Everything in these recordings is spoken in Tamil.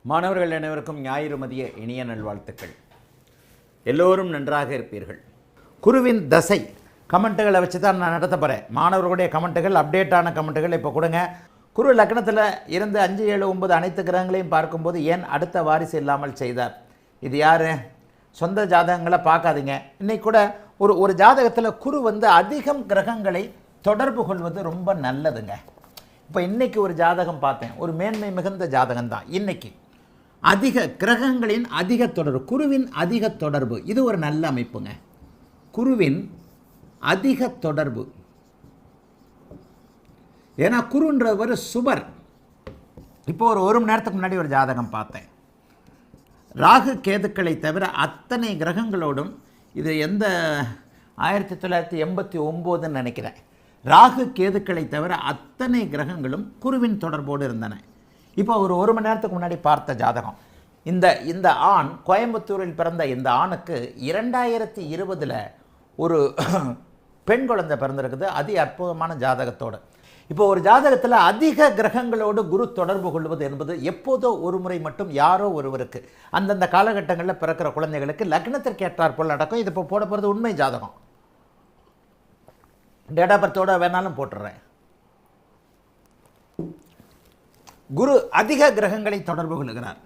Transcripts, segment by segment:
மாணவர்கள் அனைவருக்கும் ஞாயிறு மதிய இனிய நல்வாழ்த்துக்கள். எல்லோரும் நன்றாக இருப்பீர்கள். குருவின் தசை கமெண்ட்டுகளை வச்சு தான் நான் நடத்த போகிறேன். மாணவர்களுடைய கமெண்ட்டுகள், அப்டேட்டான கமெண்ட்டுகள் இப்போ கொடுங்க. குரு லக்னத்தில் இருந்து 5, 7, 9 அனைத்து கிரகங்களையும் பார்க்கும்போது ஏன் அடுத்த வாரிசு இல்லாமல் செய்தார்? இது யார்? சொந்த ஜாதகங்களை பார்க்காதீங்க. இன்றைக்கி கூட ஒரு ஜாதகத்தில் குரு அதிகம் கிரகங்களை தொடர்பு கொள்வது ரொம்ப நல்லதுங்க. இப்போ இன்றைக்கி ஒரு ஜாதகம் பார்த்தேன், ஒரு மேன்மை மிகுந்த ஜாதகம் தான். இன்றைக்கி அதிக கிரகங்களின் அதிக தொடர்பு, குருவின் அதிக தொடர்பு, இது ஒரு நல்ல அமைப்புங்க. குருவின் அதிக தொடர்பு, ஏன்னா குருன்றவர் சுபர். இப்போ ஒரு மணி நேரத்துக்கு முன்னாடி ஒரு ஜாதகம் பார்த்தேன். ராகு கேதுக்களை தவிர அத்தனை கிரகங்களோடும், இது எந்த 1989 நினைக்கிறேன், ராகு கேதுக்களை தவிர அத்தனை கிரகங்களும் குருவின் தொடர்போடு இருந்தன. இப்போ ஒரு மணி நேரத்துக்கு முன்னாடி பார்த்த ஜாதகம், இந்த ஆண் கோயம்புத்தூரில் பிறந்த இந்த ஆணுக்கு 2020 ஒரு பெண் குழந்தை பிறந்திருக்குது, அதி அற்புதமான ஜாதகத்தோடு. இப்போ ஒரு ஜாதகத்தில் அதிக கிரகங்களோடு குரு தொடர்பு கொள்வது என்பது எப்போதோ ஒரு முறை மட்டும் யாரோ ஒருவருக்கு அந்தந்த காலகட்டங்களில் பிறக்கிற குழந்தைகளுக்கு லக்னத்திற்கு ஏற்றாற் போல் நடக்கும். இது இப்போ போட போகிறது உண்மை ஜாதகம். டேட் ஆஃப் பர்த்தோட வேணாலும் போட்டுடுறேன். குரு அதிக கிரகங்களை தொடர்பு கொள்கிறார்.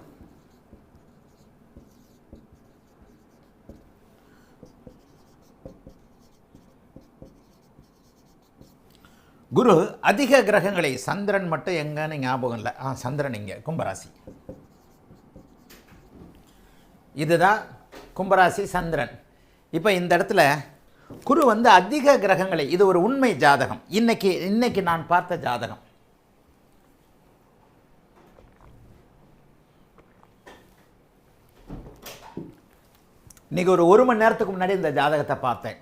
குரு அதிக கிரகங்களை, சந்திரன் மட்டும் எங்கன்னு ஞாபகம் இல்லை. சந்திரன் இங்கே கும்பராசி, இதுதான் கும்பராசி சந்திரன். இப்போ இந்த இடத்துல குரு அதிக கிரகங்களை, இது ஒரு உண்மை ஜாதகம். இன்னைக்கு நான் பார்த்த ஜாதகம். இன்றைக்கி ஒரு மணி நேரத்துக்கு முன்னாடி இந்த ஜாதகத்தை பார்த்தேன்.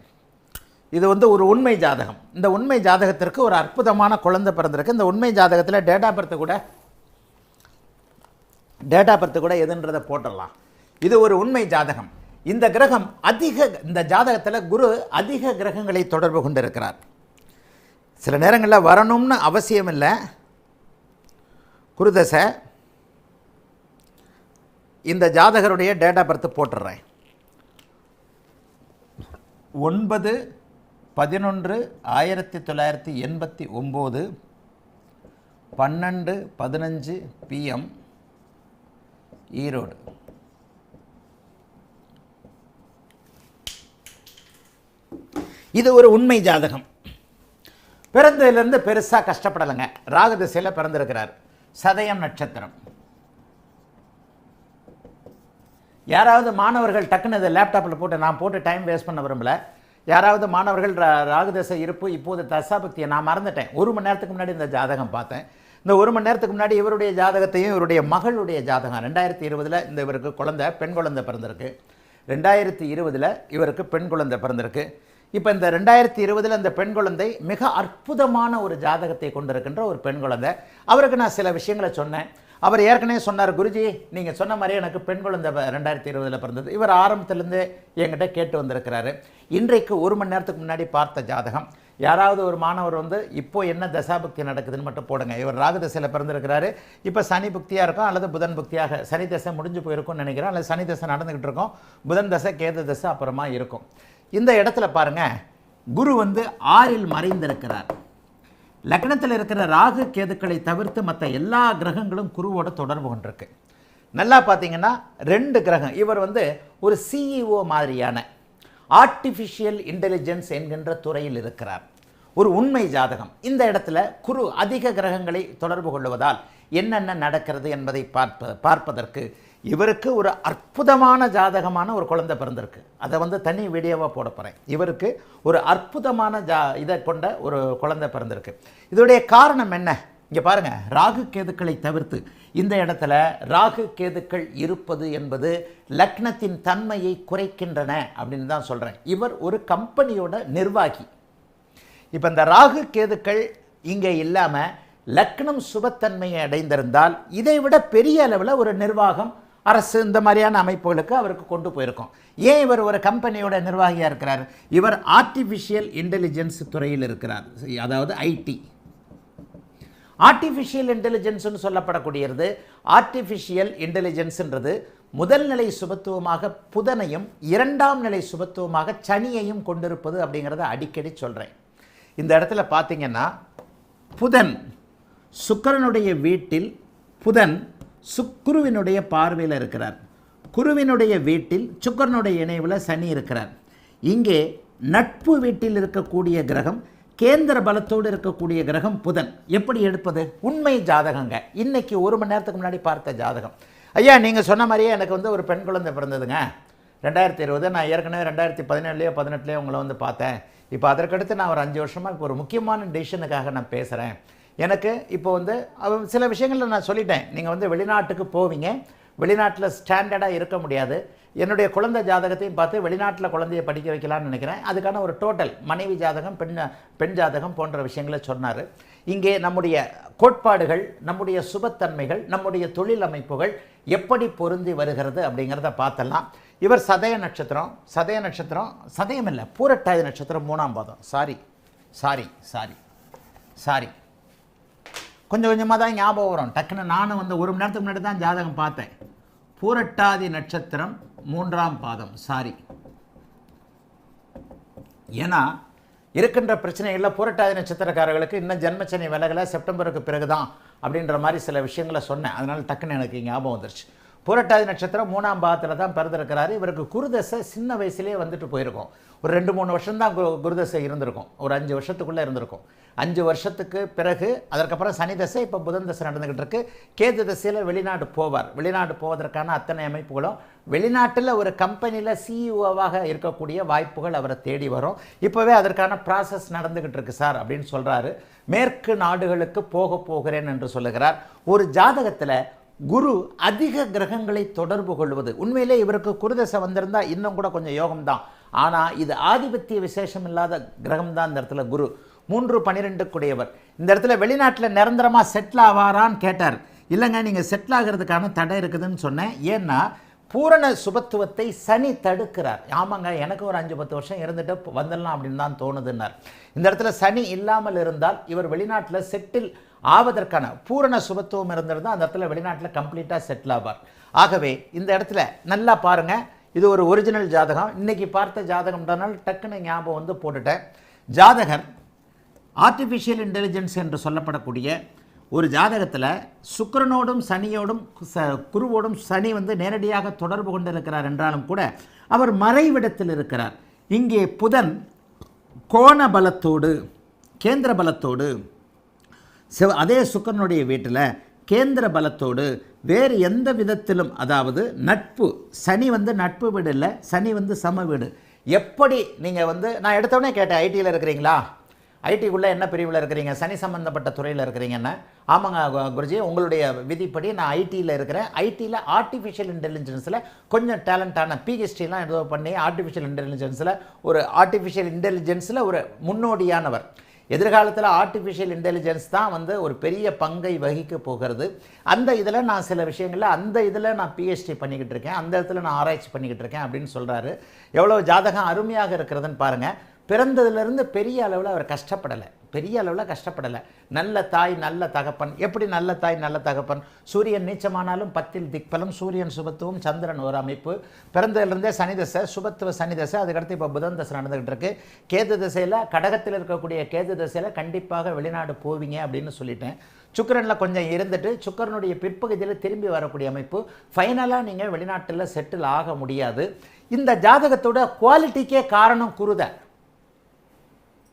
இது ஒரு உண்மை ஜாதகம். இந்த உண்மை ஜாதகத்திற்கு ஒரு அற்புதமான குழந்தை பிறந்திருக்கு. இந்த உண்மை ஜாதகத்தில் டேட் ஆஃப் பர்த் கூட எதுன்றதை போட்டுடலாம். இது ஒரு உண்மை ஜாதகம். இந்த கிரகம் இந்த ஜாதகத்தில் குரு அதிக கிரகங்களை தொடர்பு கொண்டிருக்கிறார். சில நேரங்களில் வரணும்னு அவசியம் இல்லை. குருதசை இந்த ஜாதகருடைய டேட் ஆஃப் பர்த் போட்டுடுறேன். 9/11/1989 12:15 PM ஈரோடு. இது ஒரு உண்மை ஜாதகம். பிறந்ததிலிருந்து பெருசாக கஷ்டப்படலைங்க. ராகு திசையில் பிறந்திருக்கிறார். சதயம் நட்சத்திரம். யாராவது மாணவர்கள் டக்குன்னு இதை லேப்டாப்பில் போட்டு, நான் போட்டு டைம் வேஸ்ட் பண்ண விரும்பலை, யாராவது மாணவர்கள் ராகுதசை இருப்பு இப்போது தசாபக்தியை நான் மறந்துட்டேன். ஒரு மணி நேரத்துக்கு முன்னாடி இந்த ஜாதகம் பார்த்தேன். இந்த ஒரு மணி நேரத்துக்கு முன்னாடி இவருடைய ஜாதகத்தையும் இவருடைய மகளுடைய ஜாதகம் 2020 இந்த இவருக்கு பெண் குழந்தை பிறந்திருக்கு. 2020 இவருக்கு பெண் குழந்தை பிறந்திருக்கு. இப்போ இந்த 2020 இந்த பெண் குழந்தை மிக அற்புதமான ஒரு ஜாதகத்தை கொண்டிருக்கின்ற ஒரு பெண் குழந்தை. அவருக்கு நான் சில விஷயங்களை சொன்னேன். அவர் ஏற்கனவே சொன்னார், குருஜி நீங்கள் சொன்ன மாதிரி எனக்கு பெண் குழந்தை 2020 பிறந்தது. இவர் ஆரம்பத்திலேருந்து என்கிட்ட கேட்டு வந்திருக்கிறாரு. இன்றைக்கு ஒரு மணி நேரத்துக்கு முன்னாடி பார்த்த ஜாதகம். யாராவது ஒரு மாணவர் இப்போ என்ன தசாபக்தி நடக்குதுன்னு மட்டும் போடுங்க. இவர் ராகு தசையில் பிறந்திருக்கிறாரு. இப்போ சனி புக்தியாக இருக்கும் அல்லது புதன் புக்தியாக, சனி தசை முடிஞ்சு போயிருக்கும்னு நினைக்கிறேன், அல்லது சனி தசை நடந்துக்கிட்டு இருக்கோம், புதன் தசை கேது தசை அப்புறமா இருக்கும். இந்த இடத்துல பாருங்கள், குரு 6இல் மறைந்திருக்கிறார். லக்னத்தில் இருக்கிற ராகு கேதுக்களை தவிர்த்து மற்ற எல்லா கிரகங்களும் குருவோட தொடர்பு கொண்டிருக்கு. நல்லா பார்த்தீங்கன்னா 2 கிரகம். இவர் ஒரு CEO மாதிரியான ஆர்டிஃபிஷியல் இன்டெலிஜென்ஸ் என்கின்ற துறையில் இருக்கிறார். ஒரு உண்மை ஜாதகம். இந்த இடத்துல குரு அதிக கிரகங்களை தொடர்பு கொள்வதால் என்னென்ன நடக்கிறது என்பதை பார்ப்பதற்கு இவருக்கு ஒரு அற்புதமான ஜாதகமான ஒரு குழந்தை பிறந்திருக்கு. அதை தனி வீடியோவாக போட போகிறேன். இவருக்கு ஒரு அற்புதமான இதை கொண்ட ஒரு குழந்தை பிறந்திருக்கு. இதோடைய காரணம் என்ன? இங்கே பாருங்கள், ராகு கேதுக்களை தவிர்த்து இந்த இடத்துல ராகு கேதுக்கள் இருப்பது என்பது லக்னத்தின் தன்மையை குறைக்கின்றன அப்படின்னு தான் சொல்கிறேன். இவர் ஒரு கம்பெனியோட நிர்வாகி. இப்போ இந்த ராகு கேதுக்கள் இங்கே இல்லாமல் லக்னம் சுபத்தன்மையை அடைந்திருந்தால் இதைவிட பெரிய அளவில் ஒரு நிர்வாகம், அரசு, இந்த மாதிரியான அமைப்புகளுக்கு அவருக்கு கொண்டு போயிருக்கோம். ஏன் இவர் ஒரு கம்பெனியோட நிர்வாகியாக இருக்கிறார்? இவர் ஆர்டிஃபிஷியல் இன்டெலிஜென்ஸ் துறையில் இருக்கிறார், அதாவது IT. ஆர்டிஃபிஷியல் இன்டெலிஜென்ஸ்னு சொல்லப்படக்கூடியது ஆர்டிஃபிஷியல் இன்டெலிஜென்ஸ்ன்றது முதல் நிலை சுபத்துவமாக புதனையும் இரண்டாம் நிலை சுபத்துவமாக சனியையும் கொண்டிருப்பது அப்படிங்கிறத அடிக்கடி சொல்கிறேன். இந்த இடத்துல பார்த்தீங்கன்னா புதன் சுக்கிரனுடைய வீட்டில் புதன் குருவினுடைய பார்வையில் இருக்கிறார். குருவினுடைய வீட்டில் சுக்கிரனுடைய இணைவில் சனி இருக்கிறார். இங்கே நட்பு வீட்டில் இருக்கக்கூடிய கிரகம் கேந்திர பலத்தோடு இருக்கக்கூடிய கிரகம் புதன். எப்படி எடுப்பது? உண்மை ஜாதகங்க. இன்னைக்கு 1 மணி நேரத்துக்கு முன்னாடி பார்த்த ஜாதகம். ஐயா நீங்கள் சொன்ன மாதிரியே எனக்கு ஒரு பெண் குழந்தை பிறந்ததுங்க 2020. நான் ஏற்கனவே 2017 18 உங்களை பார்த்தேன். இப்போ அதற்கடுத்து நான் ஒரு 5 வருஷமாக இப்போ ஒரு முக்கியமான டிசிஷனுக்காக நான் பேசுகிறேன். எனக்கு இப்போ சில விஷயங்களில் நான் சொல்லிட்டேன். நீங்கள் வெளிநாட்டுக்கு போவீங்க, வெளிநாட்டில் ஸ்டாண்டர்டாக இருக்க முடியாது. என்னுடைய குழந்தை ஜாதகத்தையும் பார்த்து வெளிநாட்டில் குழந்தையை படிக்க வைக்கலான்னு நினைக்கிறேன். அதுக்கான ஒரு டோட்டல் மனைவி ஜாதகம் பெண் ஜாதகம் போன்ற விஷயங்களை சொன்னார். இங்கே நம்முடைய கோட்பாடுகள், நம்முடைய சுபத்தன்மைகள், நம்முடைய தொழில் அமைப்புகள் எப்படி பொருந்தி வருகிறது அப்படிங்கிறத பார்த்தலாம். இவர் சதய நட்சத்திரம், சதயம் இல்லை, பூரட்டாதி நட்சத்திரம் 3ஆம் பாதம். சாரி கொஞ்சம் கொஞ்சமாக தான் ஞாபகம் வரும். டக்குன்னு நானும் 1 மணி நேரத்துக்கு முன்னாடி தான் ஜாதகம் பார்த்தேன். பூரட்டாதி நட்சத்திரம் 3ஆம் பாதம். ஏன்னா இருக்கின்ற பிரச்சனைகளில் பூரட்டாதி நட்சத்திரக்காரர்களுக்கு இன்னும் ஜென்மச்சனி விலகலை, செப்டம்பருக்கு பிறகு தான் அப்படின்ற மாதிரி சில விஷயங்களை சொன்னேன். அதனால் டக்குன்னு எனக்கு ஞாபகம் வந்துருச்சு. பூரட்டாதி நட்சத்திரம் 3ஆம் பாதத்தில் தான் பிறந்திருக்கிறாரு. இவருக்கு குருதசை சின்ன வயசுலேயே போயிருக்கும். ஒரு 2-3 வருஷம் தான் குருதசை இருந்திருக்கும். ஒரு 5 வருஷத்துக்குள்ளே இருந்திருக்கும். 5 வருஷத்துக்கு பிறகு அதற்கப்புறம் சனி தசை, இப்போ புதன் தசை நடந்துக்கிட்டு இருக்கு. கேது தசையில் வெளிநாடு போவார். வெளிநாடு போவதற்கான அத்தனை அமைப்புகளும் வெளிநாட்டில் ஒரு கம்பெனியில் சிஇஓவாக இருக்கக்கூடிய வாய்ப்புகள் அவரை தேடி வரும். இப்போவே அதற்கான ப்ராசஸ் நடந்துக்கிட்டு இருக்கு சார் அப்படின்னு சொல்கிறாரு. மேற்கு நாடுகளுக்கு போகிறேன் என்று சொல்லுகிறார். ஒரு ஜாதகத்தில் குரு அதிக கிரகங்களை தொடர்பு கொள்வது, உண்மையிலே இவருக்கு குருதசை வந்திருந்தால் இன்னும் கூட கொஞ்சம் யோகம்தான். ஆனால் இது ஆதிபத்திய விசேஷம் இல்லாத கிரகம் தான். இந்த இடத்துல குரு 3-12 கூடியவர். இந்த இடத்துல வெளிநாட்டில் நிரந்தரமாக செட்டில் ஆவாரான்னு கேட்டார். இல்லைங்க, நீங்கள் செட்டில் ஆகிறதுக்கான தடை இருக்குதுன்னு சொன்னேன். ஏன்னா பூரண சுபத்துவத்தை சனி தடுக்கிறார். ஆமாங்க, எனக்கு ஒரு 5-10 வருஷம் இருந்துட்டு வந்துடலாம் அப்படின்னு தான் தோணுதுன்னார். இந்த இடத்துல சனி இல்லாமல் இருந்தால் இவர் வெளிநாட்டில் செட்டில் ஆவதற்கான பூரண சுபத்துவம் இருந்திருந்தால் அந்த இடத்துல வெளிநாட்டில் கம்ப்ளீட்டாக செட்டில் ஆவார். ஆகவே இந்த இடத்துல நல்லா பாருங்கள், இது ஒரு ஒரிஜினல் ஜாதகம். இன்றைக்கி பார்த்த ஜாதகம்ன்றனால டக்குன்னு ஞாபகம் போட்டுட்டேன். ஜாதகர் ஆர்டிஃபிஷியல் இன்டெலிஜென்ஸ் என்று சொல்லப்படக்கூடிய ஒரு ஜாதகத்தில் சுக்கிரனோடும் சனியோடும் குருவோடும் சனி நேரடியாக தொடர்பு கொண்டிருக்கிறார் என்றாலும் கூட அவர் மறைவிடத்தில் இருக்கிறார். இங்கே புதன் கோண பலத்தோடு கேந்திர பலத்தோடு, அதே சுக்கிரனுடைய வீட்டில் கேந்திர பலத்தோடு வேறு எந்த விதத்திலும், அதாவது நட்பு, சனி நட்பு வீடு இல்லை, சனி சம வீடு. எப்படி நீங்கள் நான் எடுத்தோடனே கேட்டேன், ஐடியில் இருக்கிறீங்களா, ஐடிக்குள்ளே என்ன பிரிவில் இருக்கிறீங்க, சனி சம்மந்தப்பட்ட துறையில் இருக்கிறீங்கன்னு. ஆமாங்க குருஜி, உங்களுடைய விதிப்படி நான் ஐடியில் இருக்கிறேன். ஐடியில் ஆர்டிஃபிஷியல் இன்டெலிஜென்ஸில் கொஞ்சம் டேலண்டான பிஹெச்டிலாம் ஏதோ பண்ணி ஆர்டிஃபிஷியல் இன்டெலிஜென்ஸில் ஒரு முன்னோடியானவர். எதிர்காலத்தில் ஆர்டிஃபிஷியல் இன்டெலிஜென்ஸ் தான் ஒரு பெரிய பங்கை வகிக்க போகிறது. அந்த இதில் நான் சில விஷயங்களில் அந்த இதில் நான் பிஹெச்டி பண்ணிக்கிட்டு இருக்கேன், அந்த இடத்துல நான் ஆராய்ச்சி பண்ணிக்கிட்டு இருக்கேன் அப்படின்னு சொல்கிறாரு. எவ்வளோ ஜாதகம் அருமையாக இருக்கிறதுன்னு பாருங்கள். பிறந்ததுலேருந்து பெரிய அளவில் அவர் கஷ்டப்படலை. நல்ல தாய் நல்ல தகப்பன். எப்படி நல்ல தாய் நல்ல தகப்பன்? சூரியன் நீச்சமானாலும் 10ல் திக்பலம், சூரியன் சுபத்துவம், சந்திரன் ஒரு அமைப்பு. பிறந்ததுலேருந்தே சனி தசை, சுபத்துவ சனி தசை. அதுக்கடுத்து இப்போ புதன் தசை நடந்துகிட்டு இருக்கு. கேது தசையில், கடகத்தில் இருக்கக்கூடிய கேது தசையில் கண்டிப்பாக வெளிநாடு போவீங்க அப்படின்னு சொல்லிட்டேன். சுக்கிரனில் கொஞ்சம் இருந்துட்டு சுக்கிரனுடைய பிற்பகுதியில் திரும்பி வரக்கூடிய அமைப்பு. ஃபைனலாக நீங்கள் வெளிநாட்டில் செட்டில் ஆக முடியாது. இந்த ஜாதகத்தோட குவாலிட்டிக்கே காரணம் குருதான்.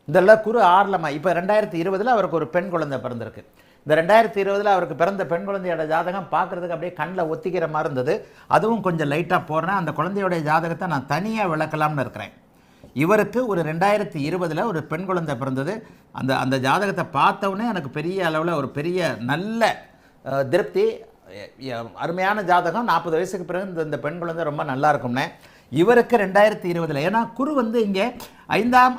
இதெல்லாம் குரு 6ல் இப்போ 2020 அவருக்கு ஒரு பெண் குழந்தை பிறந்திருக்கு. இந்த 2020 அவருக்கு பிறந்த பெண் குழந்தையோட ஜாதகம் பார்க்குறதுக்கு அப்படியே கண்ணில் ஒத்திக்கிற மாதிரி இருந்தது. அதுவும் கொஞ்சம் லைட்டாக போடுறேன். அந்த குழந்தையோடைய ஜாதகத்தை நான் தனியாக விளக்கலாம்னு இருக்கிறேன். இவருக்கு ஒரு 2020 ஒரு பெண் குழந்தை பிறந்தது. அந்த ஜாதகத்தை பார்த்தவுடனே எனக்கு பெரிய அளவில் ஒரு பெரிய நல்ல திருப்தி. அருமையான ஜாதகம். 40 வயசுக்கு பிறகு இந்த பெண் குழந்தை ரொம்ப நல்லா இருக்கும்னே. இவருக்கு 2020 ஏன்னா குரு இங்கே 5ஆம்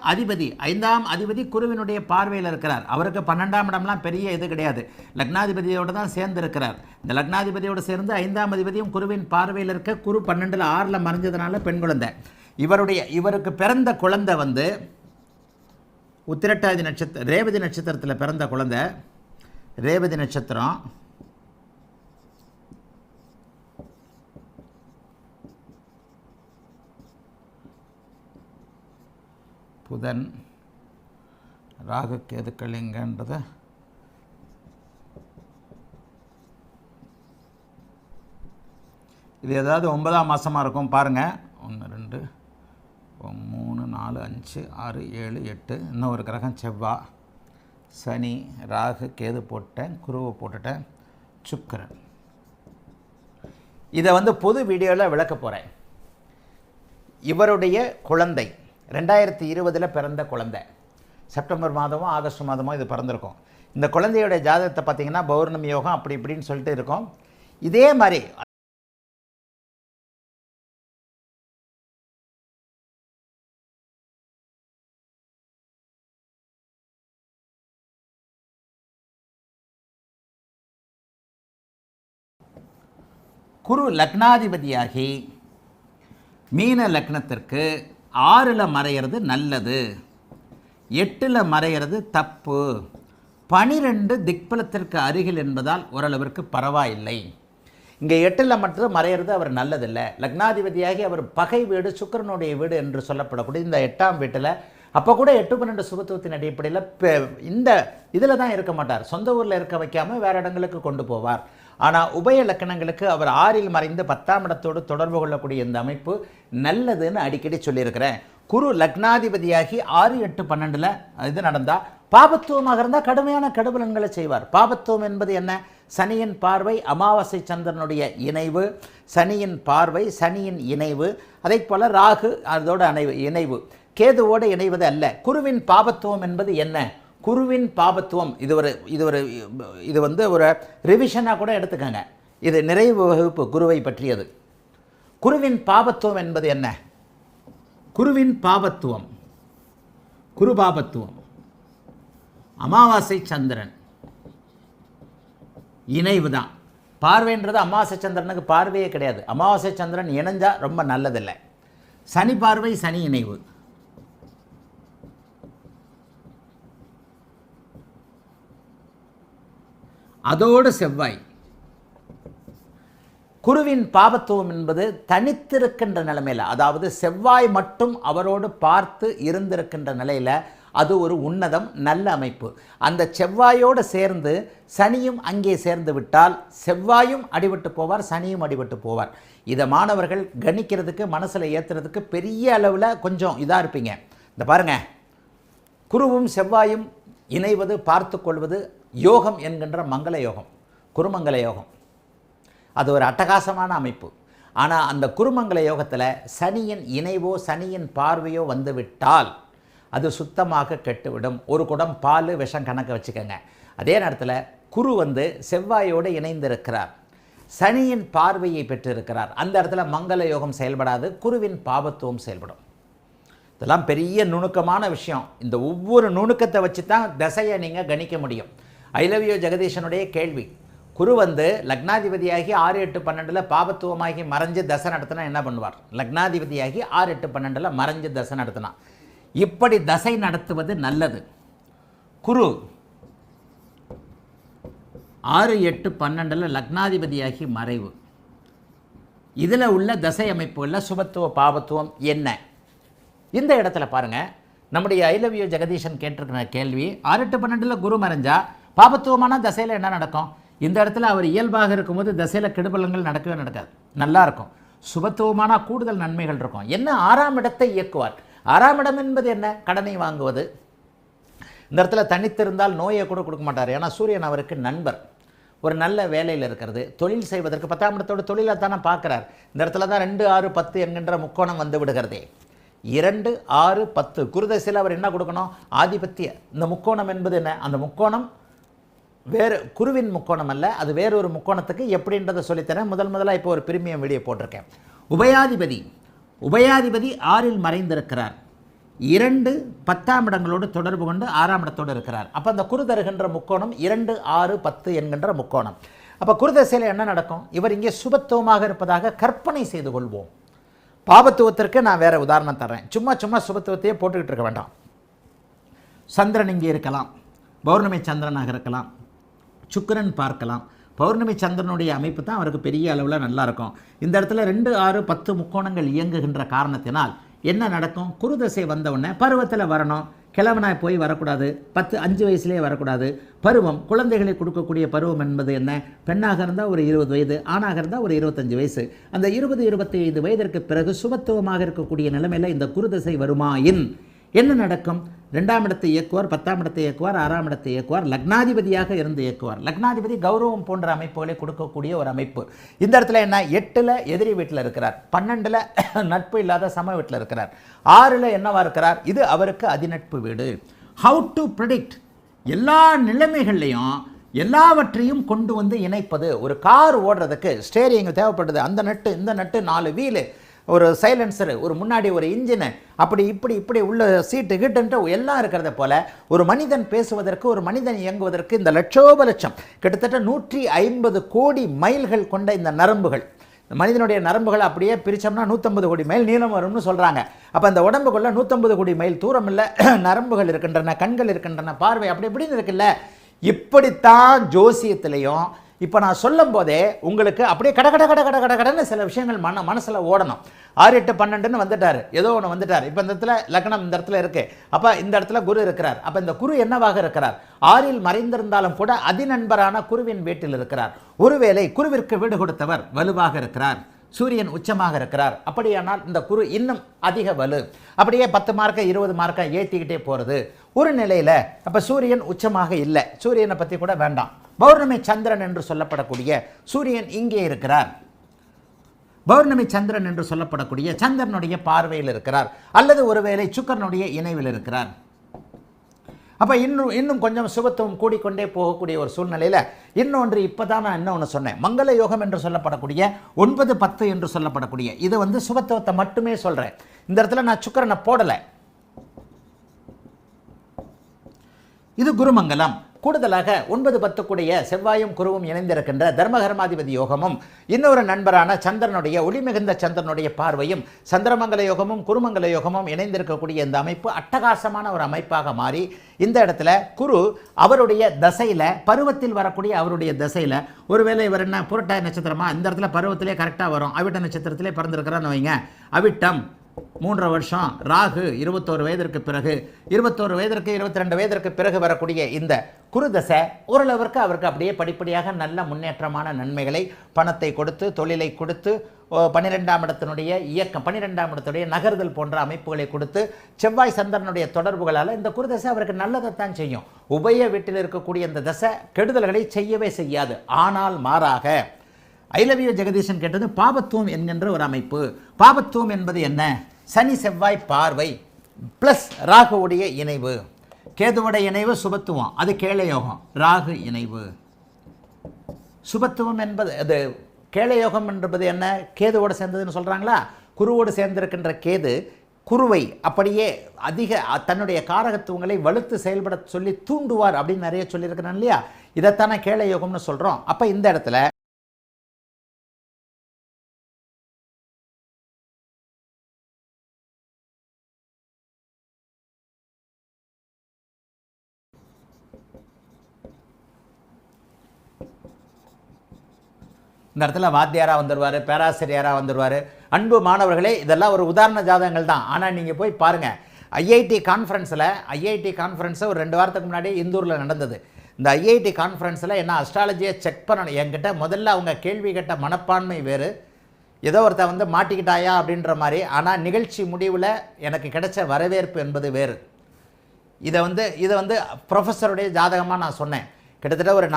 அதிபதி குருவினுடைய பார்வையில் இருக்கிறார். அவருக்கு 12ஆம் இடம்லாம் பெரிய இது கிடையாது. லக்னாதிபதியோடு தான் சேர்ந்து இருக்கிறார். இந்த லக்னாதிபதியோடு சேர்ந்து 5ஆம் அதிபதியும் குருவின் பார்வையில் இருக்க, குரு 12ல் 6ல் மறைஞ்சதுனால பெண் குழந்தை. இவருக்கு பிறந்த குழந்தை உத்திரட்டாதி நட்சத்திரம், ரேவதி நட்சத்திரத்தில் பிறந்த குழந்தை. ரேவதி நட்சத்திரம், புதன், ராகு கேதுக்கள் எங்கன்றது இது ஏதாவது 9ஆம் மாதமாக இருக்கும் பாருங்கள். 1 2 3 4 5 6 7 8 இன்னும் ஒரு கிரகம் செவ்வாய், சனி, ராகு கேது போட்டேன், குருவை போட்டுட்டேன், சுக்கிரன். இதை பொது வீடியோவில் விளக்க போகிறேன். இவருடைய குழந்தை 2020 பிறந்த குழந்தை, செப்டம்பர் மாதமோ ஆகஸ்ட் மாதமோ இது பிறந்திருக்கும். இந்த குழந்தையோட ஜாதகத்தை பார்த்திங்கன்னா பௌர்ணமி யோகம் அப்படி இப்படின்னு சொல்லிட்டு இருக்கும். இதே மாதிரி குரு லக்னாதிபதியாகி மீன லக்னத்திற்கு 6ல் மறையிறது நல்லது, 8ல் மறையிறது தப்பு, 12 திக்பலத்திற்கு அருகில் என்பதால் ஓரளவிற்கு பரவாயில்லை. இங்கே 8ல் மட்டும் மறையிறது அவர் நல்லதில்லை. லக்னாதிபதியாகி அவர் பகை வீடு, சுக்கிரனுடைய வீடு என்று சொல்லப்படக்கூடிய இந்த 8ஆம் வீட்டில் அப்போ கூட 8-12 சுபத்துவத்தின் அடிப்படையில் இந்த இதில் தான் இருக்க மாட்டார். சொந்த ஊரில் இருக்க வைக்காமல் வேறு இடங்களுக்கு கொண்டு போவார். ஆனால் உபய லக்கணங்களுக்கு அவர் 6ல் மறைந்து 10ஆம் இடத்தோடு தொடர்பு கொள்ளக்கூடிய இந்த அமைப்பு நல்லதுன்னு அடிக்கடி சொல்லியிருக்கிறேன். குரு லக்னாதிபதியாகி 6, 8, 12 இது நடந்தால் பாபத்துவமாக இருந்தால் கடுமையான கடுபலன்களை செய்வார். பாபத்துவம் என்பது என்ன? சனியின் பார்வை, அமாவாசை சந்திரனுடைய இணைவு, சனியின் பார்வை, சனியின் இணைவு, அதை போல் ராகு அதோட இணைவு, கேதுவோடு இணைவது அல்ல. குருவின் பாபத்துவம் என்பது என்ன? குருவின் பாபத்துவம் இது ஒரு ரிவிஷனாக கூட எடுத்துக்கங்க. இது நிறைவு வகுப்பு குருவை பற்றியது. குருவின் பாபத்துவம் என்பது என்ன? குருவின் பாபத்துவம், குரு பாபத்துவம், அமாவாசை சந்திரன் இணைவு தான். பார்வைன்றது அமாவாசை சந்திரனுக்கு பார்வையே கிடையாது. அமாவாசை சந்திரன் இணைஞ்சா ரொம்ப நல்லதில்லை. சனி பார்வை, சனி இணைவு, அதோடு செவ்வாய். குருவின் பாபத்துவம் என்பது தனித்திருக்கின்ற நிலைமையில், அதாவது செவ்வாய் மட்டும் அவரோடு பார்த்து இருந்திருக்கின்ற நிலையில் அது ஒரு உன்னதம், நல்ல அமைப்பு. அந்த செவ்வாயோடு சேர்ந்து சனியும் அங்கே சேர்ந்து விட்டால் செவ்வாயும் அடிபட்டு போவார், சனியும் அடிபட்டு போவார். இதை மாணவர்கள் கணிக்கிறதுக்கு, மனசில் ஏற்றுறதுக்கு பெரிய அளவில் கொஞ்சம் இதாக இருப்பீங்க. இந்த பாருங்கள், குருவும் செவ்வாயும் இணைவது, பார்த்து கொள்வது யோகம் என்கின்ற மங்கள யோகம், குருமங்கள யோகம். அது ஒரு அட்டகாசமான அமைப்பு. ஆனால் அந்த குருமங்கள யோகத்தில் சனியின் இணைவோ சனியின் பார்வையோ வந்துவிட்டால் அது சுத்தமாக கெட்டுவிடும். ஒரு குடம் பால் விஷம் கணக்கு வச்சுக்கோங்க. அதே நேரத்தில் குரு செவ்வாயோடு இணைந்திருக்கிறார், சனியின் பார்வையை பெற்றிருக்கிறார். அந்த இடத்துல மங்கள யோகம் செயல்படாது, குருவின் பாபத்துவம் செயல்படும். இதெல்லாம் பெரிய நுணுக்கமான விஷயம். இந்த ஒவ்வொரு நுணுக்கத்தை வச்சு தான் தசையை நீங்கள் கணிக்க முடியும். ஐ லவ் யூ ஜெகதீஷனுடைய கேள்வி, குரு லக்னாதிபதியாகி 6, 8, 12 பாபத்துவமாகி மறைஞ்சு தசை நடத்தினா என்ன பண்ணுவார்? லக்னாதிபதியாகி 6, 8, 12 மறைஞ்சு தசை நடத்தினா இப்படி தசை நடத்துவது நல்லது. குரு 6, 8, 12 லக்னாதிபதியாகி மறைவு, இதில் உள்ள தசை அமைப்புகளில் சுபத்துவ பாபத்துவம் என்ன? இந்த இடத்துல பாருங்கள், நம்முடைய ஐ லவ் யூ ஜெகதீஷன் கேட்டிருக்கிற கேள்வி, 6, 8, 12 குரு மறைஞ்சா பாபத்துவமான தசையில் என்ன நடக்கும்? இந்த இடத்துல அவர் இயல்பாக இருக்கும்போது தசையில் கெடுபலங்கள் நடக்கவே நடக்காது, நல்லா இருக்கும். சுபத்துவமான கூடுதல் நன்மைகள் இருக்கும். என்ன? 6ஆம் இடத்தை இயக்குவார். 6ஆம் இடம் என்பது என்ன? கடனை வாங்குவது. இந்த இடத்துல தனித்திருந்தால் நோயை கூட கொடுக்க மாட்டார். ஏன்னா சூரியன் அவருக்கு நண்பர். ஒரு நல்ல வேலையில் இருக்கிறது, தொழில் செய்வதற்கு 10ஆம் இடத்தோட தொழிலை தானே பார்க்குறார். இந்த இடத்துல தான் 2, 6, 10 என்கின்ற முக்கோணம் வந்து விடுகிறதே. 2, 6, 10 குருதசையில் அவர் என்ன கொடுக்கணும்? ஆதிபத்திய. இந்த முக்கோணம் என்பது என்ன? அந்த முக்கோணம் வேறு குருவின் முக்கோணம் அல்ல, அது வேறொரு முக்கோணத்துக்கு எப்படின்றத சொல்லித்தரேன். முதலாக இப்போ ஒரு பிரிமியம் வீடியோ போட்டிருக்கேன். உபயாதிபதி 6ல் மறைந்திருக்கிறார், 2 10ஆம் இடங்களோடு தொடர்பு கொண்டு 6ஆம் இடத்தோடு இருக்கிறார். அப்போ அந்த குரு தருகின்ற முக்கோணம் 2, 6, 10 என்கின்ற முக்கோணம். அப்போ குருதசையில் என்ன நடக்கும்? இவர் இங்கே சுபத்துவமாக இருப்பதாக கற்பனை செய்து கொள்வோம். பாபத்துவத்திற்கு நான் வேறு உதாரணம் தரேன். சும்மா சுபத்துவத்தையே போட்டுக்கிட்டு இருக்க வேண்டாம். சந்திரன் இங்கே இருக்கலாம், பௌர்ணமி சந்திரனாக இருக்கலாம், சுக்கிரன் பார்க்கலாம். பௌர்ணமி சந்திரனுடைய அமைப்பு தான் அவருக்கு பெரிய அளவில் நல்லாயிருக்கும். இந்த இடத்துல 2, 6, 10 முக்கோணங்கள் இயங்குகின்ற காரணத்தினால் என்ன நடக்கும்? குருதசை வந்தவுடனே பருவத்தில் வரணும். கிழவனாய் போய் வரக்கூடாது. 5 வயசுலேயே வரக்கூடாது. பருவம் குழந்தைகளை கொடுக்கக்கூடிய பருவம் என்பது என்ன? பெண்ணாக இருந்தால் ஒரு 20 வயது, ஆணாக இருந்தால் ஒரு 25 வயசு. அந்த 20, 25 வயதிற்கு பிறகு சுபத்துவமாக இருக்கக்கூடிய நிலைமையில் இந்த குருதசை வருமாயின் என்ன நடக்கும்? 2ஆம் இடத்தை இயக்குவார், 10ஆம் இடத்தை இயக்குவார், 6ஆம் இடத்தை இயக்குவார், லக்னாதிபதியாக இருந்து இயக்குவார். லக்னாதிபதி கௌரவம் போன்ற அமைப்புகளை கொடுக்கக்கூடிய ஒரு அமைப்பு. இந்த இடத்துல என்ன? 8ல் எதிரி வீட்டில் இருக்கிறார், 12ல் நட்பு இல்லாத சம வீட்டில் இருக்கிறார், 6ல் என்னவா இருக்கிறார்? இது அவருக்கு அதிநட்பு வீடு. How to predict? எல்லா நிலைமைகள்லையும் எல்லாவற்றையும் கொண்டு வந்து இணைப்பது. ஒரு கார் ஓடுறதுக்கு ஸ்டேரிங் தேவைப்படுது, அந்த நட்டு இந்த நட்டு 4 வீலு, ஒரு சைலன்சரு, ஒரு முன்னாடி ஒரு இன்ஜினு, அப்படி இப்படி உள்ள சீட்டு கிட்டுன்ட்டு எல்லாம் இருக்கிறத போல ஒரு மனிதன் பேசுவதற்கு, ஒரு மனிதன் இயங்குவதற்கு இந்த லட்சோபலட்சம் கிட்டத்தட்ட 150 கோடி மைல்கள் கொண்ட இந்த நரம்புகள், மனிதனுடைய நரம்புகள் அப்படியே பிரித்தோம்னா 150 கோடி மைல் நீளம் வரும்னு சொல்கிறாங்க. அப்போ அந்த உடம்புக்குள்ள 150 கோடி மைல் தூரம் இல்லை நரம்புகள் இருக்கின்றன, கண்கள் இருக்கின்றன, பார்வை அப்படி இப்படின்னு இருக்குல்ல. இப்படித்தான் ஜோசியத்திலையும் இப்போ நான் சொல்லும் போதே உங்களுக்கு அப்படியே கடன்னு சில விஷயங்கள் மனசில் ஓடணும். 6, 8, 12ன்னு வந்துட்டார், ஏதோ ஒன்று வந்துட்டார். இப்போ இந்த இடத்துல லக்னம் இந்த இடத்துல இருக்கு, அப்போ இந்த இடத்துல குரு இருக்கிறார். அப்போ இந்த குரு என்னவாக இருக்கிறார்? 6ல் மறைந்திருந்தாலும் கூட அதிநண்பரான குருவின் வீட்டில் இருக்கிறார். ஒருவேளை குருவிற்கு வீடு கொடுத்தவர் வலுவாக இருக்கிறார், சூரியன் உச்சமாக இருக்கிறார். அப்படியானால் இந்த குரு இன்னும் அதிக வலு, அப்படியே 10 மார்க்கை 20 மார்க்கை ஏற்றிக்கிட்டே போகிறது ஒரு நிலையில். அப்போ சூரியன் உச்சமாக இல்லை, சூரியனை பற்றி கூட வேண்டாம். பௌர்ணமி சந்திரன் என்று சொல்லப்படக்கூடிய சூரியன் இங்கே இருக்கிறார், பௌர்ணமி சந்திரன் என்று சொல்லப்படக்கூடிய சந்திரனுடைய பார்வையில் இருக்கிறார், அல்லது ஒருவேளை சுக்கிரனுடைய இணைவில் இருக்கிறார். அப்போ இன்னும் கொஞ்சம் சுபத்துவம் கூடிக்கொண்டே போகக்கூடிய ஒரு சூழ்நிலையில் இன்னொன்று இப்போ தான் நான் இன்னொன்று சொன்னேன். மங்கள யோகம் என்று சொல்லப்படக்கூடிய 9, 10 என்று சொல்லப்படக்கூடிய இது சுபத்துவத்தை மட்டுமே சொல்கிறேன். இந்த இடத்துல நான் சுக்கிரனை போடலை. இது குருமங்கலம். கூடுதலாக 9, 10 கூடிய செவ்வாயும் குருவும் இணைந்திருக்கின்ற தர்மகர்மாதிபதி யோகமும் இன்னொரு நண்பரான சந்திரனுடைய ஒளிமிகுந்த சந்திரனுடைய பார்வையும் சந்திரமங்கல யோகமும் குருமங்கல யோகமும் இணைந்திருக்கக்கூடிய இந்த அமைப்பு அட்டகாசமான ஒரு அமைப்பாக மாறி இந்த இடத்துல குரு அவருடைய தசையில் பருவத்தில் வரக்கூடிய அவருடைய தசையில் ஒருவேளை இவர் என்ன புரட்டாய நட்சத்திரமா இந்த இடத்துல பருவத்திலே கரெக்டாக வரும். அவிட்ட நட்சத்திரத்திலே பிறந்திருக்கிறான்னு வைங்க, அவிட்டம் 3 வருஷம், ராகு 21 வயதிற்கு பிறகு, 21 வயதிற்கு 22 வயதிற்கு பிறகு வரக்கூடிய இந்த குருதசை ஓரளவிற்கு அவருக்கு அப்படியே படிப்படியாக நல்ல முன்னேற்றமான நன்மைகளை, பணத்தை கொடுத்து, தொழிலை கொடுத்து, 12ஆம் இடத்தினுடைய இயக்கம், 12ஆம் இடத்துடைய நகர்தல் போன்ற அமைப்புகளை கொடுத்து, செவ்வாய் சந்திரனுடைய தொடர்புகளால் இந்த குருதசை அவருக்கு நல்லதைத்தான் செய்யும். உபய வீட்டில் இருக்கக்கூடிய இந்த தசை கெடுதல்களை செய்யவே செய்யாது. ஆனால் மாறாக ஐ லவ் யூ ஜெகதீஷன் கேட்டது பாபத்துவம் என்கின்ற ஒரு அமைப்பு. பாபத்துவம் என்பது என்ன? சனி செவ்வாய் பார்வை ப்ளஸ் ராகுவுடைய இணைவு, கேதுவுடைய இணைவு சுபத்துவம், அது கேளயோகம். ராகு இணைவு சுபத்துவம் என்பது அது கேளயோகம் என்பது என்ன? கேதுவோடு சேர்ந்ததுன்னு சொல்கிறாங்களா? குருவோடு சேர்ந்திருக்கின்ற கேது குருவை அப்படியே அதிக தன்னுடைய காரகத்துவங்களை வலுத்து செயல்பட சொல்லி தூண்டுவார் அப்படின்னு நிறைய சொல்லியிருக்கிறேன் இல்லையா? இதைத்தானே கேளயோகம்னு சொல்கிறோம். அப்போ இந்த இடத்துல இந்த இடத்துல வாத்தியாராக வந்துடுவார், பேராசிரியராக வந்துடுவார். அன்பு மாணவர்களே, இதெல்லாம் ஒரு உதாரண ஜாதகங்கள் தான். ஆனால் நீங்கள் போய் பாருங்கள், ஐஐடி கான்ஃபரன்ஸை ஒரு 2 வாரத்துக்கு முன்னாடி இந்தூரில் நடந்தது. இந்த ஐஐடி கான்ஃபரன்ஸில் என்ன அஸ்ட்ராலஜியை செக் பண்ணணும். என்கிட்ட முதல்ல அவங்க கேள்வி கேட்ட மனப்பான்மை வேறு, ஏதோ ஒருத்தர் மாட்டிக்கிட்டாயா அப்படின்ற மாதிரி. ஆனால் நிகழ்ச்சி முடிவில் எனக்கு கிடைச்ச வரவேற்பு என்பது வேறு. இதை ப்ரொஃபஸருடைய ஜாதகமாக நான் சொன்னேன். கிட்டத்தட்ட ஒரு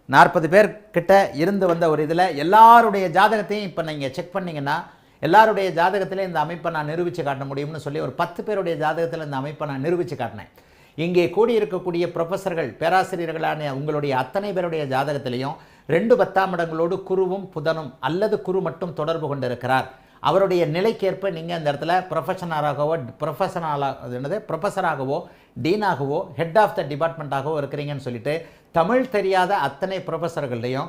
40 பேர் கிட்ட இருந்து வந்த ஒரு இதில் எல்லாருடைய ஜாதகத்தையும் இப்போ நீங்கள் செக் பண்ணிங்கன்னா எல்லாருடைய ஜாதகத்தில் இந்த அமைப்பை நான் நிரூபித்து காட்ட முடியும்னு சொல்லி ஒரு 10 பேருடைய ஜாதகத்தில் இந்த அமைப்பை நான் நிரூபித்து காட்டினேன். இங்கே கூடியிருக்கக்கூடிய ப்ரொஃபஸர்கள், பேராசிரியர்களான உங்களுடைய அத்தனை பேருடைய ஜாதகத்திலையும் 2 10ஆம் இடங்களோடு குருவும் புதனும் அல்லது குரு மட்டும் தொடர்பு கொண்டிருக்கிறார். அவருடைய நிலைக்கேற்ப நீங்கள் அந்த இடத்துல ப்ரொஃபஸராகவோ டீனாகவோ ஹெட் ஆஃப் த டிபார்ட்மெண்ட்டாகவோ இருக்கிறீங்கன்னு சொல்லிட்டு தமிழ் தெரியாத அத்தனை ப்ரொஃபஸர்கள்லையும்,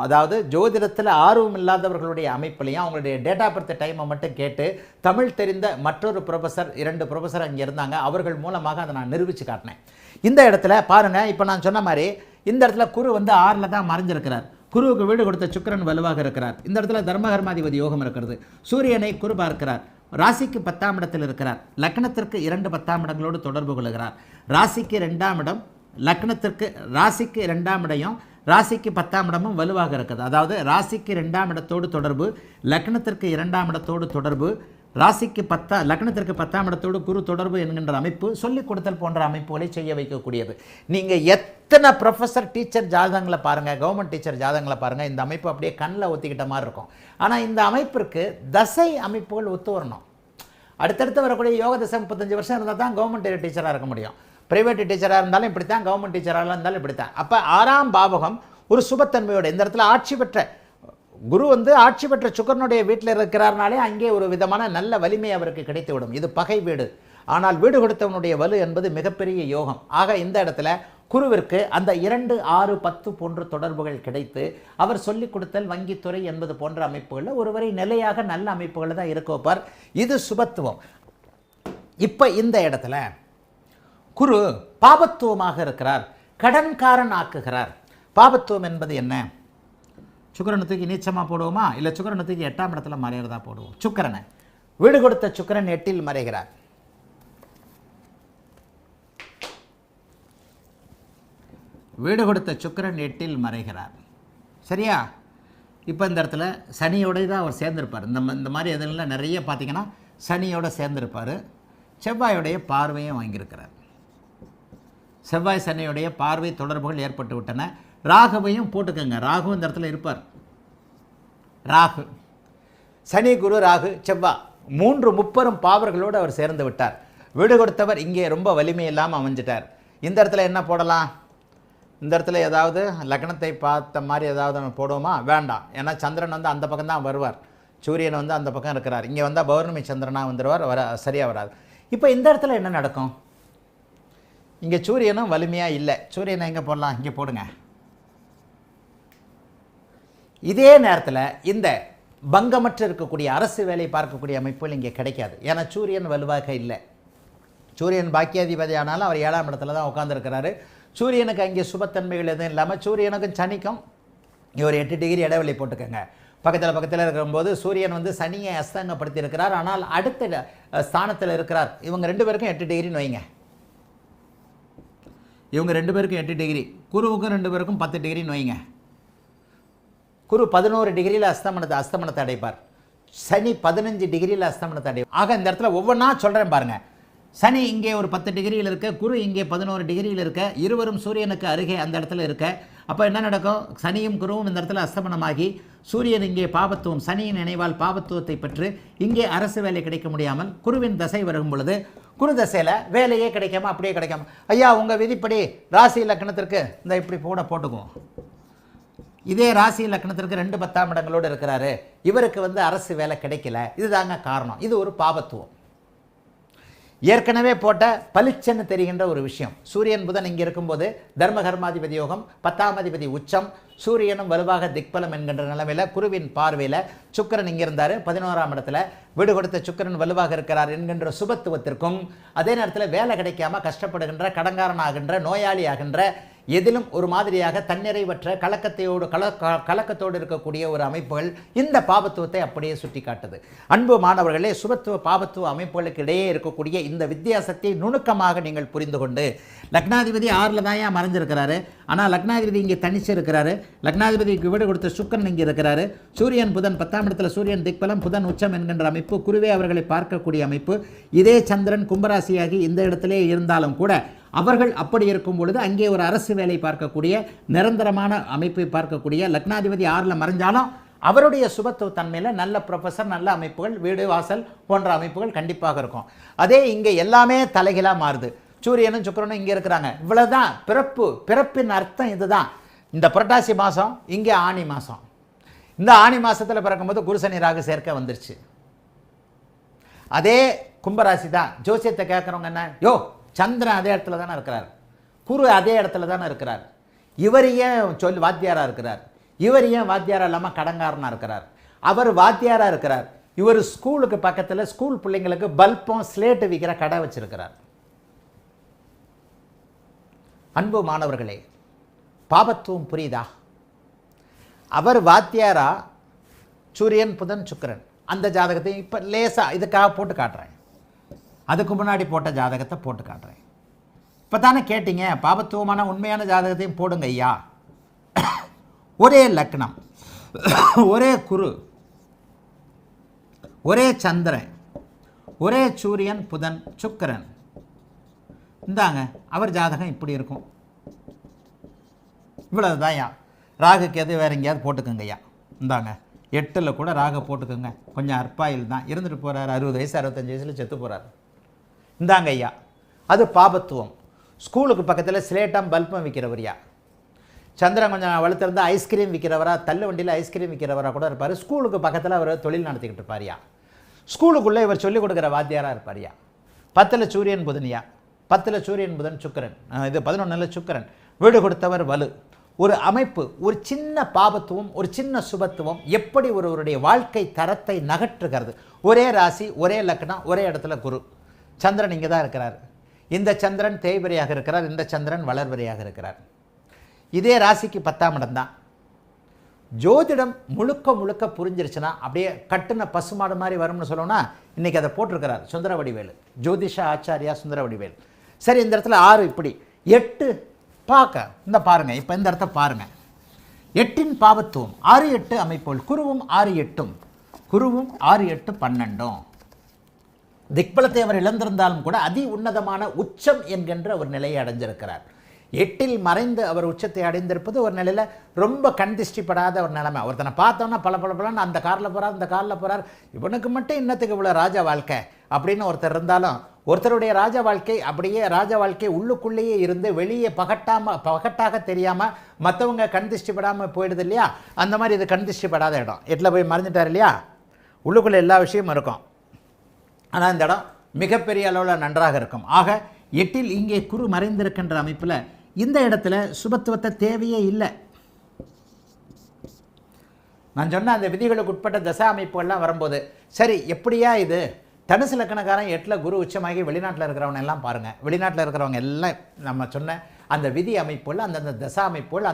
அதாவது ஜோதிடத்தில் ஆர்வம் இல்லாதவர்களுடைய அமைப்புலையும் அவங்களுடைய டேட்டா பர்த் டைமை மட்டும் கேட்டு தமிழ் தெரிந்த மற்றொரு ப்ரொஃபஸர் 2 ப்ரொஃபஸர் அங்கே இருந்தாங்க. அவர்கள் மூலமாக அதை நான் நிரூபித்து காட்டினேன். இந்த இடத்துல பாருங்கள், இப்போ நான் சொன்ன மாதிரி இந்த இடத்துல குரு வந்து 6ல் தான் மறைஞ்சிருக்கிறார். குருவுக்கு வீடு கொடுத்த சுக்கிரன் வலுவாக இருக்கிறார். இந்த இடத்துல தர்மகர்மாதிபதி யோகம் இருக்கிறது. சூரியனை குரு பார்க்கிறார். ராசிக்கு 10ஆம் இடத்தில் இருக்கிறார். லக்னத்திற்கு 2 10ஆம் இடங்களோடு தொடர்பு கொள்கிறார். ராசிக்கு 2ஆம் இடம், லக்னத்திற்கு ராசிக்கு 2ஆம் இடையும் ராசிக்கு 10ஆம் இடமும் வலுவாக இருக்குது. அதாவது ராசிக்கு 2ஆம் இடத்தோடு தொடர்பு, லக்னத்திற்கு 2ஆம் இடத்தோடு தொடர்பு, ராசிக்கு லக்னத்திற்கு 10ஆம் இடத்தோடு குரு தொடர்பு என்கின்ற அமைப்பு சொல்லிக் கொடுத்தல் போன்ற அமைப்புகளை செய்ய வைக்கக்கூடியது. நீங்கள் எத்தனை ப்ரொஃபஸர் டீச்சர் ஜாதகங்களை பாருங்கள், கவர்மெண்ட் டீச்சர் ஜாதகங்களை பாருங்கள், இந்த அமைப்பு அப்படியே கண்ணில் ஒத்திக்கிட்ட மாதிரி இருக்கும். ஆனால் இந்த அமைப்பிற்கு தசை அமைப்புகள் ஒத்து வரணும். அடுத்தடுத்து வரக்கூடிய யோக தசை 35 வருஷம் இருந்தால் தான் கவர்மெண்ட் டீச்சராக இருக்க முடியும். பிரைவேட் டீச்சராக இருந்தாலும் இப்படி தான், கவர்மெண்ட் டீச்சராக இருந்தாலும் இப்படி தான். அப்போ 6ஆம் பாவகம் ஒரு சுபத்தன்மையோடு இந்த இடத்துல ஆட்சி பெற்ற குரு வந்து ஆட்சி பெற்ற சுக்கரனுடைய வீட்டில் இருக்கிறார்னாலே அங்கே ஒரு விதமான நல்ல வலிமை அவருக்கு கிடைத்துவிடும். இது பகை வீடு. ஆனால் வீடு கொடுத்தவனுடைய வலு என்பது மிகப்பெரிய யோகம். ஆக இந்த இடத்துல குருவிற்கு அந்த 2, 6, 10 போன்ற தொடர்புகள் கிடைத்து அவர் சொல்லிக் கொடுத்தல், வங்கித்துறை என்பது போன்ற அமைப்புகளில் ஒருவரை நிலையாக நல்ல அமைப்புகளில் தான் இருக்க வைப்பார். இது சுபத்துவம். இப்போ இந்த இடத்துல குரு பாபத்துவமாக இருக்கிறார், கடன்காரன் ஆக்குகிறார். பாபத்துவம் என்பது என்ன? சுக்கிரனத்துக்கு நீச்சமாக போடுவோமா, இல்லை சுக்கிரனத்துக்கு 8ஆம் இடத்துல மறைகிறதா போடுவோம்? சுக்கிரனை வீடு கொடுத்த சுக்கிரன் 8இல் மறைகிறார். வீடு கொடுத்த சுக்கிரன் 8இல் மறைகிறார். சரியா? இப்போ இந்த இடத்துல சனியோட தான் அவர் சேர்ந்திருப்பார். இந்த மாதிரி இதெல்லாம் நிறைய பார்த்தீங்கன்னா சனியோட சேர்ந்திருப்பார். செவ்வாயுடைய பார்வையும் வாங்கியிருக்கிறார். செவ்வாய் சனியுடைய பார்வை தொடர்புகள் ஏற்பட்டு விட்டன. ராகுவையும் போட்டுக்கோங்க. ராகு இந்த இடத்துல இருப்பார். ராகு, சனி, குரு, ராகு, செவ்வாய் 3 முப்பெரும் பாவர்களோடு அவர் சேர்ந்து விட்டார். வீடு கொடுத்தவர் இங்கே ரொம்ப வலிமை இல்லாமல் அமைஞ்சிட்டார். இந்த இடத்துல என்ன போடலாம்? இந்த இடத்துல ஏதாவது லக்னத்தை பார்த்த மாதிரி ஏதாவது நம்ம போடுவோமா? வேண்டாம். ஏன்னா சந்திரன் வந்து அந்த பக்கம் தான் வருவார், சூரியன் வந்து அந்த பக்கம் இருக்கிறார். இங்கே வந்தால் பௌர்ணமி சந்திரனாக வந்துடுவார், சரியாக வராது. இப்போ இந்த இடத்துல என்ன நடக்கும்? இங்கே சூரியனும் வலிமையாக இல்லை. சூரியனை எங்கே போடலாம்? இங்கே போடுங்க. இதே நேரத்தில் இந்த பங்கமற்ற இருக்கக்கூடிய அரசு வேலை பார்க்கக்கூடிய அமைப்புகள் இங்கே கிடைக்காது. ஏன்னா சூரியன் வலுவாக இல்லை. சூரியன் பாக்கியாதிபதி ஆனாலும் அவர் 7ஆம் இடத்துல தான் உட்காந்துருக்கிறாரு. சூரியனுக்கு அங்கே சுபத்தன்மைகள் எதுவும் இல்லாமல் சூரியனுக்கும் சனிக்கும் இவர் 8 டிகிரி இடைவெளி போட்டுக்கோங்க. பக்கத்தில் இருக்கும்போது சூரியன் வந்து சனியை அஸ்தங்கப்படுத்தி இருக்கிறார். ஆனால் அடுத்த ஸ்தானத்தில் இருக்கிறார். இவங்க 2 பேருக்கும் 8 டிகிரின்னு வைங்க. இவங்க 2 பேருக்கும் 8 டிகிரி, குருவுக்கும் 2 பேருக்கும் 10 டிகிரின்னு வைங்க. குரு 11 டிகிரியில் அஸ்தமனத்தை அடைப்பார். சனி 15 டிகிரியில் அஸ்தமனத்தை அடைப்பார். ஆக இந்த இடத்துல ஒவ்வொன்றா சொல்கிறேன் பாருங்கள். சனி இங்கே ஒரு 10 டிகிரியில் இருக்க, குரு இங்கே 11 டிகிரியில் இருக்க, இருவரும் சூரியனுக்கு அருகே அந்த இடத்துல இருக்க. அப்போ என்ன நடக்கும்? சனியும் குருவும் இந்த இடத்துல அஸ்தமனமாகி சூரியன் இங்கே பாபத்துவம், சனியின் நினைவால் பாபத்துவத்தை பெற்று இங்கே அரசு வேலை கிடைக்க முடியாமல் குருவின் தசை வரும் பொழுது குரு தசையில் வேலையே கிடைக்காம அப்படியே கிடைக்காம, ஐயா உங்கள் விதிப்படி ராசி லக்னத்திற்கு இந்த இப்படி போட்டுக்குவோம். இதே ராசி லக்னத்திற்கு 2 10ஆம் இடங்களோடு இருக்கிறாரு, இவருக்கு வந்து அரசு வேலை கிடைக்கல. இதுதாங்க காரணம். இது ஒரு பாபத்துவம். ஏற்கனவே போட்ட பளிச்சன்னு தெரிகின்ற ஒரு விஷயம். சூரியன் புதன் இங்கே இருக்கும்போது தர்மகர்மாதிபதி யோகம், 10ஆம் அதிபதி உச்சம், சூரியனும் வலுவாக திக்பலம் என்கின்ற நிலைமையில் குருவின் பார்வையில் சுக்கிரன் இங்கே இருந்தார் 11ஆம் இடத்துல. வீடு கொடுத்த சுக்கிரன் வலுவாக இருக்கிறார் என்கின்ற சுபத்துவத்திற்கும், அதே நேரத்தில் வேலை கிடைக்காம கஷ்டப்படுகின்ற, கடங்காரன் ஆகின்ற, நோயாளி ஆகின்ற, எதிலும் ஒரு மாதிரியாக தன்னிறைவற்ற கலக்கத்தோடு இருக்கக்கூடிய ஒரு அமைப்புகள் இந்த பாபத்துவத்தை அப்படியே சுட்டி காட்டுது. அன்பு மாணவர்களே, சுபத்துவ பாபத்துவ அமைப்புகளுக்கு இடையே இருக்கக்கூடிய இந்த வித்தியாசத்தை நுணுக்கமாக நீங்கள் புரிந்து கொண்டு, லக்னாதிபதி 6ல் தான் மறைஞ்சிருக்கிறாரு, ஆனால் லக்னாதிபதி இங்கே தனிச்சு இருக்கிறாரு. லக்னாதிபதிக்கு வீடு கொடுத்த சுக்கிரன் இங்கே இருக்கிறாரு. சூரியன் புதன் 10ஆம் இடத்துல சூரியன் திக்பலம், புதன் உச்சம் என்கின்ற அமைப்பு, குருவே அவர்களை பார்க்கக்கூடிய அமைப்பு. இதே சந்திரன் கும்பராசியாகி இந்த இடத்திலே இருந்தாலும் கூட அவர்கள் அப்படி இருக்கும் பொழுது அங்கே ஒரு அரசு வேலை பார்க்கக்கூடிய, நிரந்தரமான அமைப்பை பார்க்கக்கூடிய, லக்னாதிபதி 6ல் மறைஞ்சாலும் அவருடைய சுபத்துவ தன்மையில் நல்ல ப்ரொஃபஸர், நல்ல அமைப்புகள், வீடு வாசல் போன்ற அமைப்புகள் கண்டிப்பாக இருக்கும். அதே இங்கே எல்லாமே தலைகளாக மாறுது. சூரியனும் சுக்கிரனும் இங்கே இருக்கிறாங்க. இவ்வளோதான் பிறப்பின் அர்த்தம். இதுதான் இந்த புரட்டாசி மாதம், இங்கே ஆனி மாதம். இந்த ஆனி மாதத்தில் பிறக்கும்போது குருசனி ராகு சேர்க்க வந்துருச்சு. அதே கும்பராசி தான். ஜோசியத்தை கேட்குறவங்க என்ன, யோ சந்திரன் அதே இடத்துல தானே இருக்கிறார், குரு அதே இடத்துல தானே இருக்கிறார், இவர் ஏன் வாத்தியாராக இருக்கிறார், இவர் ஏன் வாத்தியாராக இல்லாமல் கடங்காரனாக இருக்கிறார், அவர் வாத்தியாராக இருக்கிறார், இவர் ஸ்கூலுக்கு பக்கத்தில் ஸ்கூல் பிள்ளைங்களுக்கு பல்பம் ஸ்லேட்டு விற்கிற கடை வச்சிருக்கிறார். அன்பு மாணவர்களே, பாபத்துவம் புரியுதா? அவர் வாத்தியாரா, சூரியன் புதன் சுக்கிரன், அந்த ஜாதகத்தையும் இப்போ லேசாக இதுக்காக போட்டு காட்டுறேன். அதுக்கு முன்னாடி போட்ட ஜாதகத்தை போட்டு காட்டுறேன். இப்போ தானே கேட்டீங்க, பாபத்துவமான உண்மையான ஜாதகத்தையும் போடுங்க ஐயா. ஒரே லக்னம், ஒரே குரு, ஒரே சந்திரன், ஒரே சூரியன் புதன் சுக்கிரன். இந்தாங்க அவர் ஜாதகம் இப்படி இருக்கும். இவ்வளவுதான் ஐயா. ராகுக்கு எது வேறு எங்கேயாவது போட்டுக்கோங்க ஐயா. இந்தாங்க 8ல் கூட ராகு போட்டுக்கோங்க. கொஞ்சம் அற்பாயில் தான் இருந்துட்டு போகிறார். 60 வயசு 65 வயசில் செத்து போகிறார். இந்தாங்க ஐயா, அது பாபத்துவம். ஸ்கூலுக்கு பக்கத்தில் ஸ்லேட்டம் பல்பம் விற்கிறவரியா. சந்திரன் கொஞ்சம் வலுத்திருந்தா ஐஸ்கிரீம் விற்கிறவரா, தள்ளு வண்டியில் ஐஸ்கிரீம் விற்கிறவரா கூட இருப்பார். ஸ்கூலுக்கு பக்கத்தில் அவர் தொழில் நடத்திக்கிட்டு இருப்பாரியா. ஸ்கூலுக்குள்ளே இவர் சொல்லிக் கொடுக்குற வாத்தியாராக இருப்பாரியா. 10ல் சூரியன் புதனியா, 10ல் சூரியன் புதன் சுக்கிரன், இது 11ல் சுக்கிரன். வீடு கொடுத்தவர் வலு. ஒரு அமைப்பு, ஒரு சின்ன பாபத்துவம், ஒரு சின்ன சுபத்துவம் எப்படி ஒருவருடைய வாழ்க்கை தரத்தை நகற்றுகிறது. ஒரே ராசி, ஒரே லக்னம், ஒரே இடத்துல குரு. சந்திரன் இங்கே தான் இருக்கிறார். இந்த சந்திரன் தேய்வரையாக இருக்கிறார், இந்த சந்திரன் வளர்வரையாக இருக்கிறார். இதே ராசிக்கு 10ஆம் இடம் தான். ஜோதிடம் முழுக்க முழுக்க புரிஞ்சிருச்சுன்னா அப்படியே கட்டுன பசுமாடு மாதிரி வரும்னு சொல்லணும்னா இன்றைக்கி அதை போட்டிருக்கிறார் சுந்தரவடிவேலு, ஜோதிஷ ஆச்சாரியா சுந்தரவடிவேலு. சரி, இந்த இடத்துல 6 இப்படி 8 பார்க்க இந்த பாருங்கள். இப்போ இந்த இடத்த பாருங்கள். 8இன் பாவத்துவம் 6 8 அமைப்புகள். குருவும் 6 8ம், குருவும் 6 8 12. திக்பலத்தை அவர் இழந்திருந்தாலும் கூட அதி உன்னதமான உச்சம் என்கின்ற ஒரு நிலையை அடைஞ்சிருக்கிறார். 8இல் மறைந்து அவர் உச்சத்தை அடைந்திருப்பது ஒரு நிலையில் ரொம்ப கண் திருஷ்டிப்படாத ஒரு நிலைமை. ஒருத்தனை பார்த்தோன்னா பல அந்த காரில் போகிறார், இந்த காரில் போகிறார், இவனுக்கு மட்டும் இன்னத்துக்கு இவ்வளோ ராஜா வாழ்க்கை அப்படின்னு ஒருத்தர் இருந்தாலும், ஒருத்தருடைய ராஜ வாழ்க்கை அப்படியே ராஜ வாழ்க்கை உள்ளுக்குள்ளேயே இருந்து வெளியே பகட்டாக தெரியாமல் மற்றவங்க கண் திருஷ்டிப்படாமல் போயிடுது இல்லையா. அந்த மாதிரி இது கண் திருஷ்டிப்படாத இடம். 8ல் போய் மறைஞ்சிட்டார் இல்லையா. உள்ளுக்குள்ளே எல்லா விஷயமும் இருக்கும், ஆனால் இந்த இடம் மிகப்பெரிய அளவில் நன்றாக இருக்கும். ஆக 8இல் இங்கே குரு மறைந்திருக்கின்ற அமைப்பில் இந்த இடத்துல சுபத்துவத்தை தேவையே இல்லை. நான் சொன்ன அந்த விதிகளுக்கு உட்பட்ட தசா அமைப்புகள்லாம் வரும்போது சரி எப்படியா இது தனுசு லக்கணக்காரன் 8ல் குரு உச்சமாகி வெளிநாட்டில் இருக்கிறவங்க எல்லாம் பாருங்கள். வெளிநாட்டில் இருக்கிறவங்க எல்லாம் நம்ம சொன்ன அந்த விதி அமைப்புகள், அந்தந்த தசா அமைப்புகள்,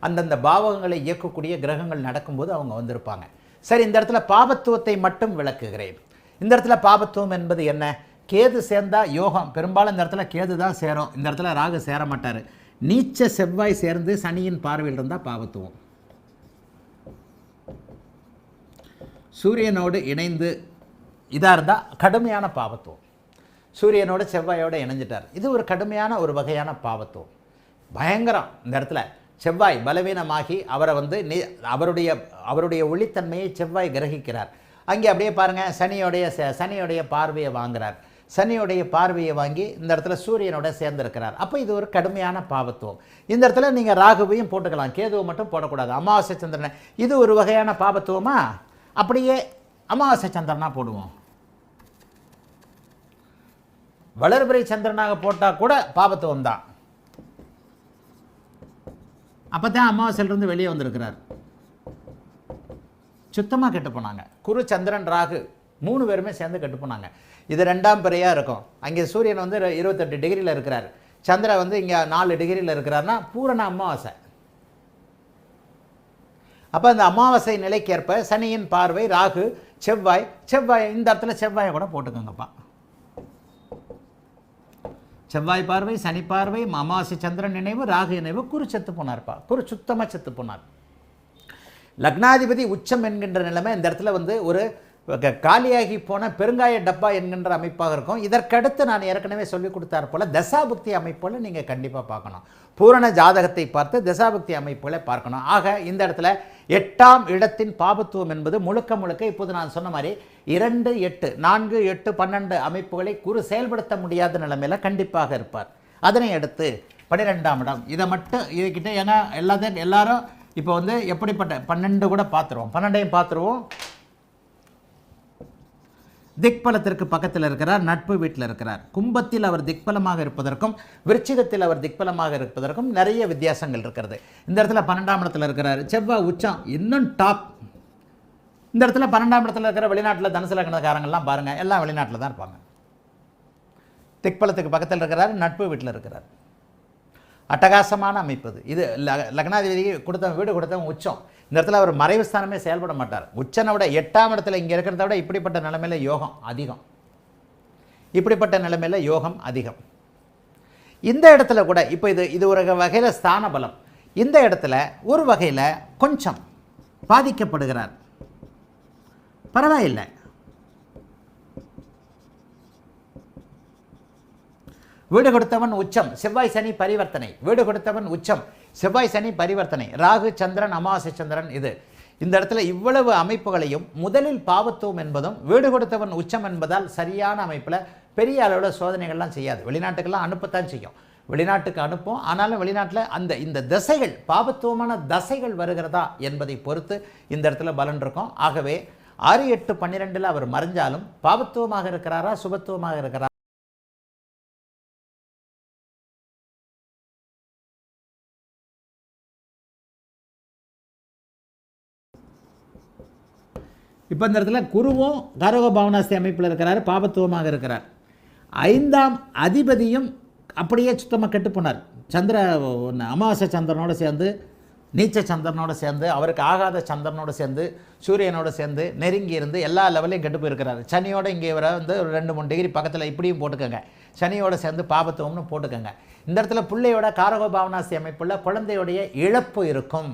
அந்தந்த பாவகங்களை இயக்கக்கூடிய கிரகங்கள் நடக்கும்போது அவங்க வந்திருப்பாங்க. சரி, இந்த இடத்துல பாபத்துவத்தை மட்டும் விளக்குகிறேன். இந்த இடத்துல பாபத்துவம் என்பது என்ன? கேது சேர்ந்தா யோகம். பெரும்பாலும் இந்த இடத்துல கேது தான் சேரும், இந்த இடத்துல ராகு சேர மாட்டார். நீச்ச செவ்வாய் சேர்ந்து சனியின் பார்வையில் இருந்தால் பாபத்துவம். சூரியனோடு இணைந்து இதாக இருந்தால் கடுமையான பாவத்துவம். சூரியனோட செவ்வாயோடு இணைஞ்சிட்டார், இது ஒரு கடுமையான ஒரு வகையான பாவத்துவம், பயங்கரம். இந்த இடத்துல செவ்வாய் பலவீனமாகி அவரை அவருடைய ஒளித்தன்மையை செவ்வாய் கிரகிக்கிறார். அங்கே அப்படியே பாருங்கள், சனியோடைய பார்வையை வாங்குகிறார். சனியோடைய பார்வையை வாங்கி இந்த இடத்துல சூரியனோட சேர்ந்திருக்கிறார். அப்போ இது ஒரு கடுமையான பாவத்துவம். இந்த இடத்துல நீங்கள் ராகுவையும் போட்டுக்கலாம், கேதுவை மட்டும் போடக்கூடாது. அமாவாசை சந்திரனை இது ஒரு வகையான பாவத்துவமா? அப்படியே அமாவாசை சந்திரனா போடுவோம். வளர்பிறை சந்திரனாக போட்டால் கூட பாவத்துவம் தான். அப்போ தான் அமாவாசையிலிருந்து வெளியே வந்திருக்கிறார். சுத்தமாக கெட்டு போனாங்க. குரு சந்திரன் ராகு 3 பேருமே சேர்ந்து கெட்டு போனாங்க. இது 2ஆம் பிறையாக இருக்கும். அங்கே சூரியன் 28 டிகிரியில் இருக்கிறார், சந்திரன் இங்கே 4 டிகிரியில் இருக்கிறார்னா பூரண அமாவாசை. அப்போ அந்த அமாவாசை நிலைக்கேற்ப சனியின் பார்வை, ராகு, செவ்வாய் இந்த இடத்துல செவ்வாயை கூட போட்டுக்கோங்கப்பா. செவ்வாய் பார்வை, சனி பார்வை, அமாவாசை சந்திரன் நினைவு, ராகு நினைவு. குரு செத்து போனார்ப்பா, குரு சுத்தமாக செத்து போனார். லக்னாதிபதி உச்சம் என்கின்ற நிலைமை இந்த இடத்துல ஒரு காலியாகி போன பெருங்காய டப்பா என்கின்ற அமைப்பாக இருக்கும். இதற்கடுத்து நான் ஏற்கனவே சொல்லிக் கொடுத்தார் போல தசாபுக்தி அமைப்புகளை நீங்கள் கண்டிப்பாக பார்க்கணும். பூரண ஜாதகத்தை பார்த்து தசாபுக்தி அமைப்புகளை பார்க்கணும். ஆக இந்த இடத்துல 8ஆம் இடத்தின் பாபத்துவம் என்பது முழுக்க இப்போது நான் சொன்ன மாதிரி 2 8 4 8 12 அமைப்புகளை குரு செயல்படுத்த முடியாத நிலைமையில் கண்டிப்பாக இருப்பார். அதனை அடுத்து 12ஆம் இடம். இதை மட்டும் இதுக்கிட்ட ஏன்னா எல்லாரும் இப்போ எப்படிப்பட்ட 12 கூட பார்த்துருவோம், 12ஐயும் பார்த்துருவோம். திக்பலத்திற்கு பக்கத்தில் இருக்கிறார், நட்பு வீட்டில் இருக்கிறார். கும்பத்தில் அவர் திக்பலமாக இருப்பதற்கும் விருச்சிகத்தில் அவர் திக்பலமாக இருப்பதற்கும் நிறைய வித்தியாசங்கள் இருக்கிறது. இந்த இடத்துல 12ஆம் இடத்துல இருக்கிறார், செவ்வாய் உச்சம் இன்னும் டாப். இந்த இடத்துல 12ஆம் இடத்துல இருக்கிற வெளிநாட்டில் தனுசு லக்னக்காரங்கள்லாம் பாருங்கள், எல்லாம் வெளிநாட்டில் தான் இருப்பாங்க. திக்பலத்துக்கு பக்கத்தில் இருக்கிறார், நட்பு வீட்டில் இருக்கிறார். அட்டகாசமான அமைப்பு இது. இது லக்னாதிபதிக்கு கொடுத்தவன் வீடு கொடுத்தவன் உச்சம். இந்த இடத்துல அவர் மறைவு ஸ்தானமே செயல்பட மாட்டார். உச்சனை விட 8ஆம் இடத்துல இங்கே இருக்கிறத விட இப்படிப்பட்ட நிலைமையில் யோகம் அதிகம். இப்படிப்பட்ட நிலைமையில் யோகம் அதிகம். இந்த இடத்துல கூட இப்போ இது ஒரு வகையில் ஸ்தான பலம். இந்த இடத்துல ஒரு வகையில் கொஞ்சம் பாதிக்கப்படுகிறார். பரவாயில்லை. வீடு கொடுத்தவன் உச்சம், செவ்வாய் சனி பரிவர்த்தனை. வீடு கொடுத்தவன் உச்சம், செவ்வாய் சனி பரிவர்த்தனை, ராகு சந்திரன் அமாவாசை சந்திரன். இந்த இடத்துல இவ்வளவு அமைப்புகளையும் முதலில் பாவத்துவம் என்பதும் வீடு கொடுத்தவன் உச்சம் என்பதால் சரியான அமைப்பில் பெரிய அளவில் சோதனைகள்லாம் செய்யாது. வெளிநாட்டுக்கெல்லாம் அனுப்பத்தான் செய்யும், வெளிநாட்டுக்கு அனுப்பும். ஆனாலும் வெளிநாட்டில் இந்த தசைகள் பாவத்துவமான தசைகள் வருகிறதா என்பதை பொறுத்து இந்த இடத்துல பலன் இருக்கும். ஆகவே 6, 8, 12 அவர் மறைஞ்சாலும் பாவத்துவமாக இருக்கிறாரா சுபத்துவமாக இருக்கிறாரா? இப்போ இந்த இடத்துல குருவும் காரக பாவனாஸ்தி அமைப்பில் இருக்கிறார், பாபத்துவமாக இருக்கிறார். 5ஆம் அதிபதியும் அப்படியே சுத்தமாக கெட்டு போனார். அமாவாசை சந்திரனோடு சேர்ந்து, நீச்ச சந்திரனோடு சேர்ந்து, அவருக்கு ஆகாத சந்திரனோடு சேர்ந்து, சூரியனோடு சேர்ந்து நெருங்கி இருந்து எல்லா லெவலையும் கெட்டு போயிருக்கிறார். சனியோட இங்கே வர ஒரு 2-3 டிகிரி பக்கத்தில் இப்படியும் போட்டுக்கோங்க, சனியோடு சேர்ந்து பாபத்துவம்னு போட்டுக்கோங்க. இந்த இடத்துல பிள்ளையோட காரக பாவனாஸ்தி அமைப்புள்ள குழந்தையுடைய இழப்பு இருக்கும்.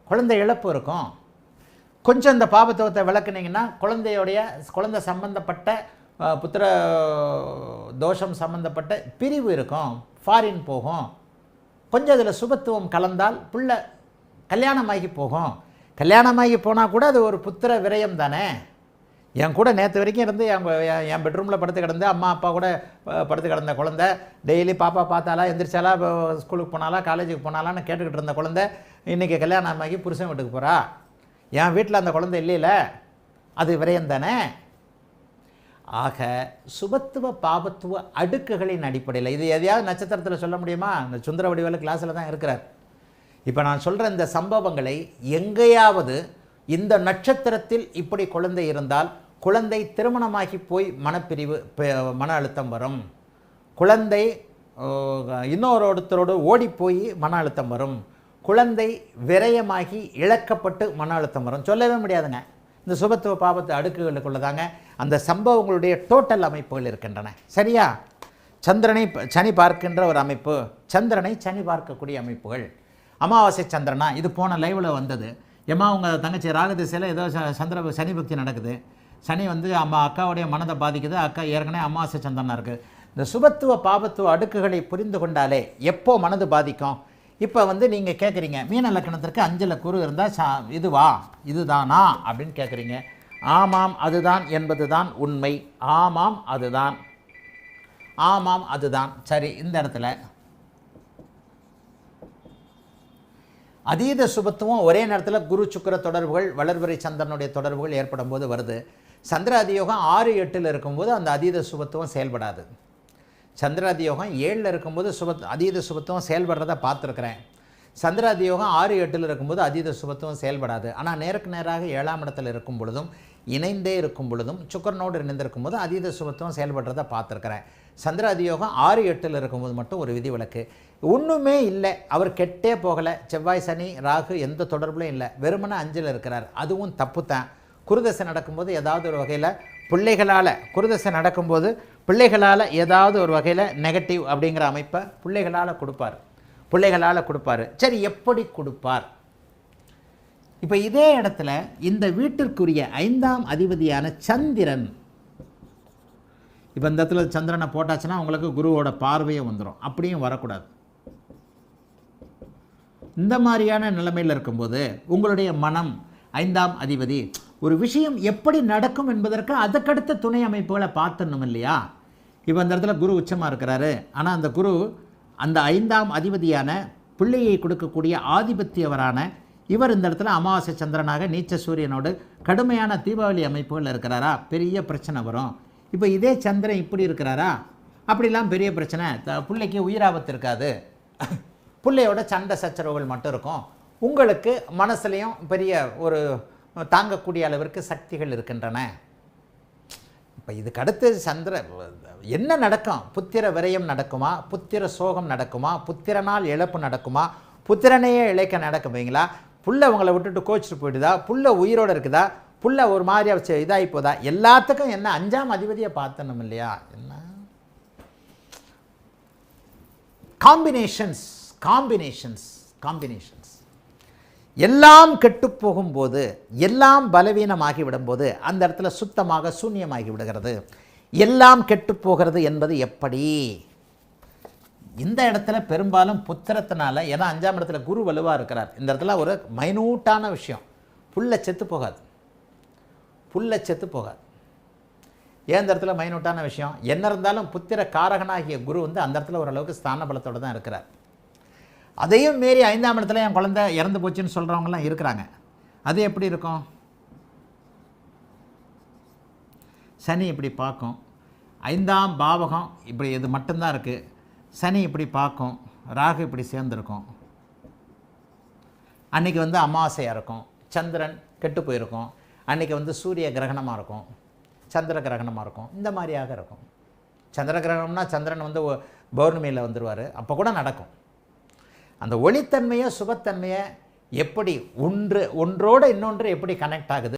குழந்தை இழப்பு இருக்கும். கொஞ்சம் இந்த பாபத்துவத்தை விளக்குனீங்கன்னா குழந்தை சம்பந்தப்பட்ட புத்திர தோஷம் சம்பந்தப்பட்ட பிரிவு இருக்கும், ஃபாரின் போகும். கொஞ்சம் அதில் சுபத்துவம் கலந்தால் பிள்ளை கல்யாணமாகி போகும். கல்யாணமாகி போனால் கூட அது ஒரு புத்திர விரயம் தானே. என் கூட நேற்று வரைக்கும் இருந்து என் பெட்ரூமில் படுத்து கிடந்து, அம்மா அப்பா கூட படுத்து கிடந்த குழந்தை, டெய்லி பாப்பா பார்த்தாலா, எந்திரிச்சாலா, ஸ்கூலுக்கு போனாலா, காலேஜுக்கு போனாலான்னு கேட்டுக்கிட்டு இருந்த குழந்தை இன்றைக்கி கல்யாணமாகி புருஷன் வீட்டுக்கு போகிறா. என் வீட்டில் அந்த குழந்தை இல்லையில, அது விரயம் தானே. ஆக சுபத்துவ பாபத்துவ அடுக்குகளின் அடிப்படையில் இது எதையாவது நட்சத்திரத்தில் சொல்ல முடியுமா? இந்த சுந்தர வடிவேலு கிளாஸில் தான் இருக்கிறார். இப்போ நான் சொல்கிற இந்த சம்பவங்களை எங்கேயாவது இந்த நட்சத்திரத்தில் இப்படி குழந்தை இருந்தால் குழந்தை திருமணமாகி போய் மனப்பிரிவு, மன அழுத்தம் வரும். குழந்தை இன்னொருத்தரோடு ஓடிப்போய் மன அழுத்தம் வரும். குழந்தை விரயமாகி இழக்கப்பட்டு மன அழுத்தம் வரும். சொல்லவே முடியாதுங்க. இந்த சுபத்துவ பாபத்து அடுக்குகளுக்குள்ளதாங்க அந்த சம்பவங்களுடைய டோட்டல் அமைப்புகள் இருக்கின்றன. சரியா? சந்திரனை சனி பார்க்கின்ற ஒரு அமைப்பு, சந்திரனை சனி பார்க்கக்கூடிய அமைப்புகள். அமாவாசை சந்திரனா, இது போன லைவில் வந்தது. ஏமா உங்கள் தங்கச்சி ராகதிசையில் ஏதோ சனி பக்தி நடக்குது, சனி அக்காவுடைய மனதை பாதிக்குது, அக்கா ஏற்கனவே அமாவாசை சந்திரனாக இருக்குது. இந்த சுபத்துவ பாபத்துவ அடுக்குகளை புரிந்து கொண்டாலே எப்போ மனது பாதிக்கும்? இப்போ நீங்கள் கேட்குறீங்க, மீன லக்கணத்திற்கு 5ல் குரு இருந்தால் இதுவா இதுதானா அப்படின்னு கேட்குறீங்க. ஆமாம் அதுதான் என்பது தான் உண்மை. ஆமாம் அதுதான், ஆமாம் அதுதான். சரி, இந்த இடத்துல அதீத சுபத்துவம் ஒரே நேரத்தில் குரு சுக்கிர தொடர்புகள், வளர்பிறை சந்திரனுடைய தொடர்புகள் ஏற்படும் போது வருது. சந்திர அதியோகம் 6, 8 இருக்கும்போது அந்த அதீத சுபத்துவம் செயல்படாது. சந்திர அதியோகம் 7 இருக்கும்போது அதீத சுபத்துவம் செயல்படுறதை பார்த்துருக்குறேன். சந்திர அதியோகம் 6, 8 இருக்கும்போது அதீத சுபத்துவம் செயல்படாது. ஆனால் நேருக்கு நேராக 7ஆம் இடத்துல இருக்கும் பொழுதும் இணைந்தே இருக்கும் பொழுதும் சுக்கரனோடு இணைந்திருக்கும் போது அதீத சுபத்துவம் செயல்படுறதை பார்த்துருக்குறேன். சந்திர அதியோகம் 6, 8 இருக்கும்போது மட்டும் ஒரு விதிவிலக்கு. ஒன்றுமே இல்லை, அவர் கெட்டே போகலை. செவ்வாய் சனி ராகு எந்த தொடர்புலையும் இல்லை, வெறுமனே 5ல் இருக்கிறார். அதுவும் தப்பு தான். குருதசை நடக்கும்போது ஏதாவது ஒரு வகையில் பிள்ளைகளால், குருதசை நடக்கும்போது பிள்ளைகளால் ஏதாவது ஒரு வகையில் நெகட்டிவ் அப்படிங்கிற அமைப்பை பிள்ளைகளால் கொடுப்பார். சரி, எப்படி கொடுப்பார்? இப்போ இதே இடத்துல இந்த வீட்டிற்குரிய 5ஆம் அதிபதியான சந்திரன், இப்போ இந்த இடத்துல சந்திரனை போட்டாச்சுன்னா உங்களுக்கு குருவோட பார்வையும் வந்துடும். அப்படியும் வரக்கூடாது. இந்த மாதிரியான நிலைமையில் இருக்கும்போது உங்களுடைய மனம் 5ஆம் அதிபதி ஒரு விஷயம் எப்படி நடக்கும் என்பதற்கு அதுக்கடுத்த துணை அமைப்புகளை பார்த்துடணும் இல்லையா? இப்போ அந்த இடத்துல குரு உச்சமாக இருக்கிறாரு. ஆனால் அந்த குரு அந்த 5ஆம் அதிபதியான பிள்ளையை கொடுக்கக்கூடிய ஆதிபத்தியவரான இவர் இந்த இடத்துல அமாவாசை சந்திரனாக நீச்ச சூரியனோடு கடுமையான தீபாவளி அமைப்புகள் இருக்கிறாரா? பெரிய பிரச்சனை வரும். இப்போ இதே சந்திரன் இப்படி இருக்கிறாரா? அப்படிலாம் பெரிய பிரச்சனை. பிள்ளைக்கு உயிராபத்து இருக்காது, பிள்ளையோட சண்டை சச்சரவுகள் மட்டும் இருக்கும். உங்களுக்கு மனசுலையும் பெரிய ஒரு தாங்கக்கூடிய அளவிற்கு சக்திகள் இருக்கின்றன. இப்போ இதுக்கு அடுத்து என்ன நடக்கும்? புத்திர விரயம் நடக்குமா? புத்திர சோகம் நடக்குமா? புத்திரனால் இழப்பு நடக்குமா? புத்திரனையே இழைக்க நடக்குவீங்களா? புள்ள உங்களை விட்டுட்டு கோச்சிட்டு போயிடுதா? புள்ள உயிரோடு இருக்குதா? புள்ள ஒரு மாதிரியா இதாகி போதா? எல்லாத்துக்கும் என்ன 5ஆம் அதிபதியை பார்த்தணும் இல்லையா? என்ன காம்பினேஷன்ஸ் காம்பினேஷன்ஸ் காம்பினேஷன்ஸ். எல்லாம் கெட்டு போகும்போது, எல்லாம் பலவீனமாகி விடும்போது அந்த இடத்துல சுத்தமாக சூன்யமாகி விடுகிறது. எல்லாம் கெட்டு போகிறது என்பது எப்படி? இந்த இடத்துல பெரும்பாலும் புத்திரத்தினால, ஏன்னா 5ஆம் இடத்துல குரு வலுவாக இருக்கிறார். இந்த இடத்துல ஒரு மைனூட்டான விஷயம், புல்ல செத்து போகாது, புல்ல செத்து போகாது. ஏன் இந்த இடத்துல மைனூட்டான விஷயம்? என்ன இருந்தாலும் புத்திர காரகனாகிய குரு வந்து அந்த இடத்துல ஓரளவுக்கு ஸ்தான பலத்தோடு தான் இருக்கிறார். அதையும் மீறி 5ஆம் இடத்துல என் குழந்தை இறந்து போச்சுன்னு சொல்கிறவங்களாம் இருக்கிறாங்க. அது எப்படி இருக்கும்? சனி இப்படி பார்க்கும், 5ஆம் பாவகம் இப்படி இது மட்டும்தான் இருக்குது. சனி இப்படி பார்க்கும், ராகு இப்படி சேர்ந்துருக்கும். அன்றைக்கி வந்து அமாவாசையாக இருக்கும், சந்திரன் கெட்டு போயிருக்கும். அன்றைக்கி வந்து சூரிய கிரகணமாக இருக்கும், சந்திர கிரகணமாக இருக்கும். இந்த மாதிரியாக இருக்கும். சந்திர கிரகணம்னா சந்திரன் வந்து பௌர்ணமியில் வந்துடுவார், அப்போ கூட நடக்கும். அந்த ஒளித்தன்மையை சுபத்தன்மையை எப்படி ஒன்றோடு இன்னொன்று எப்படி கனெக்ட் ஆகுது?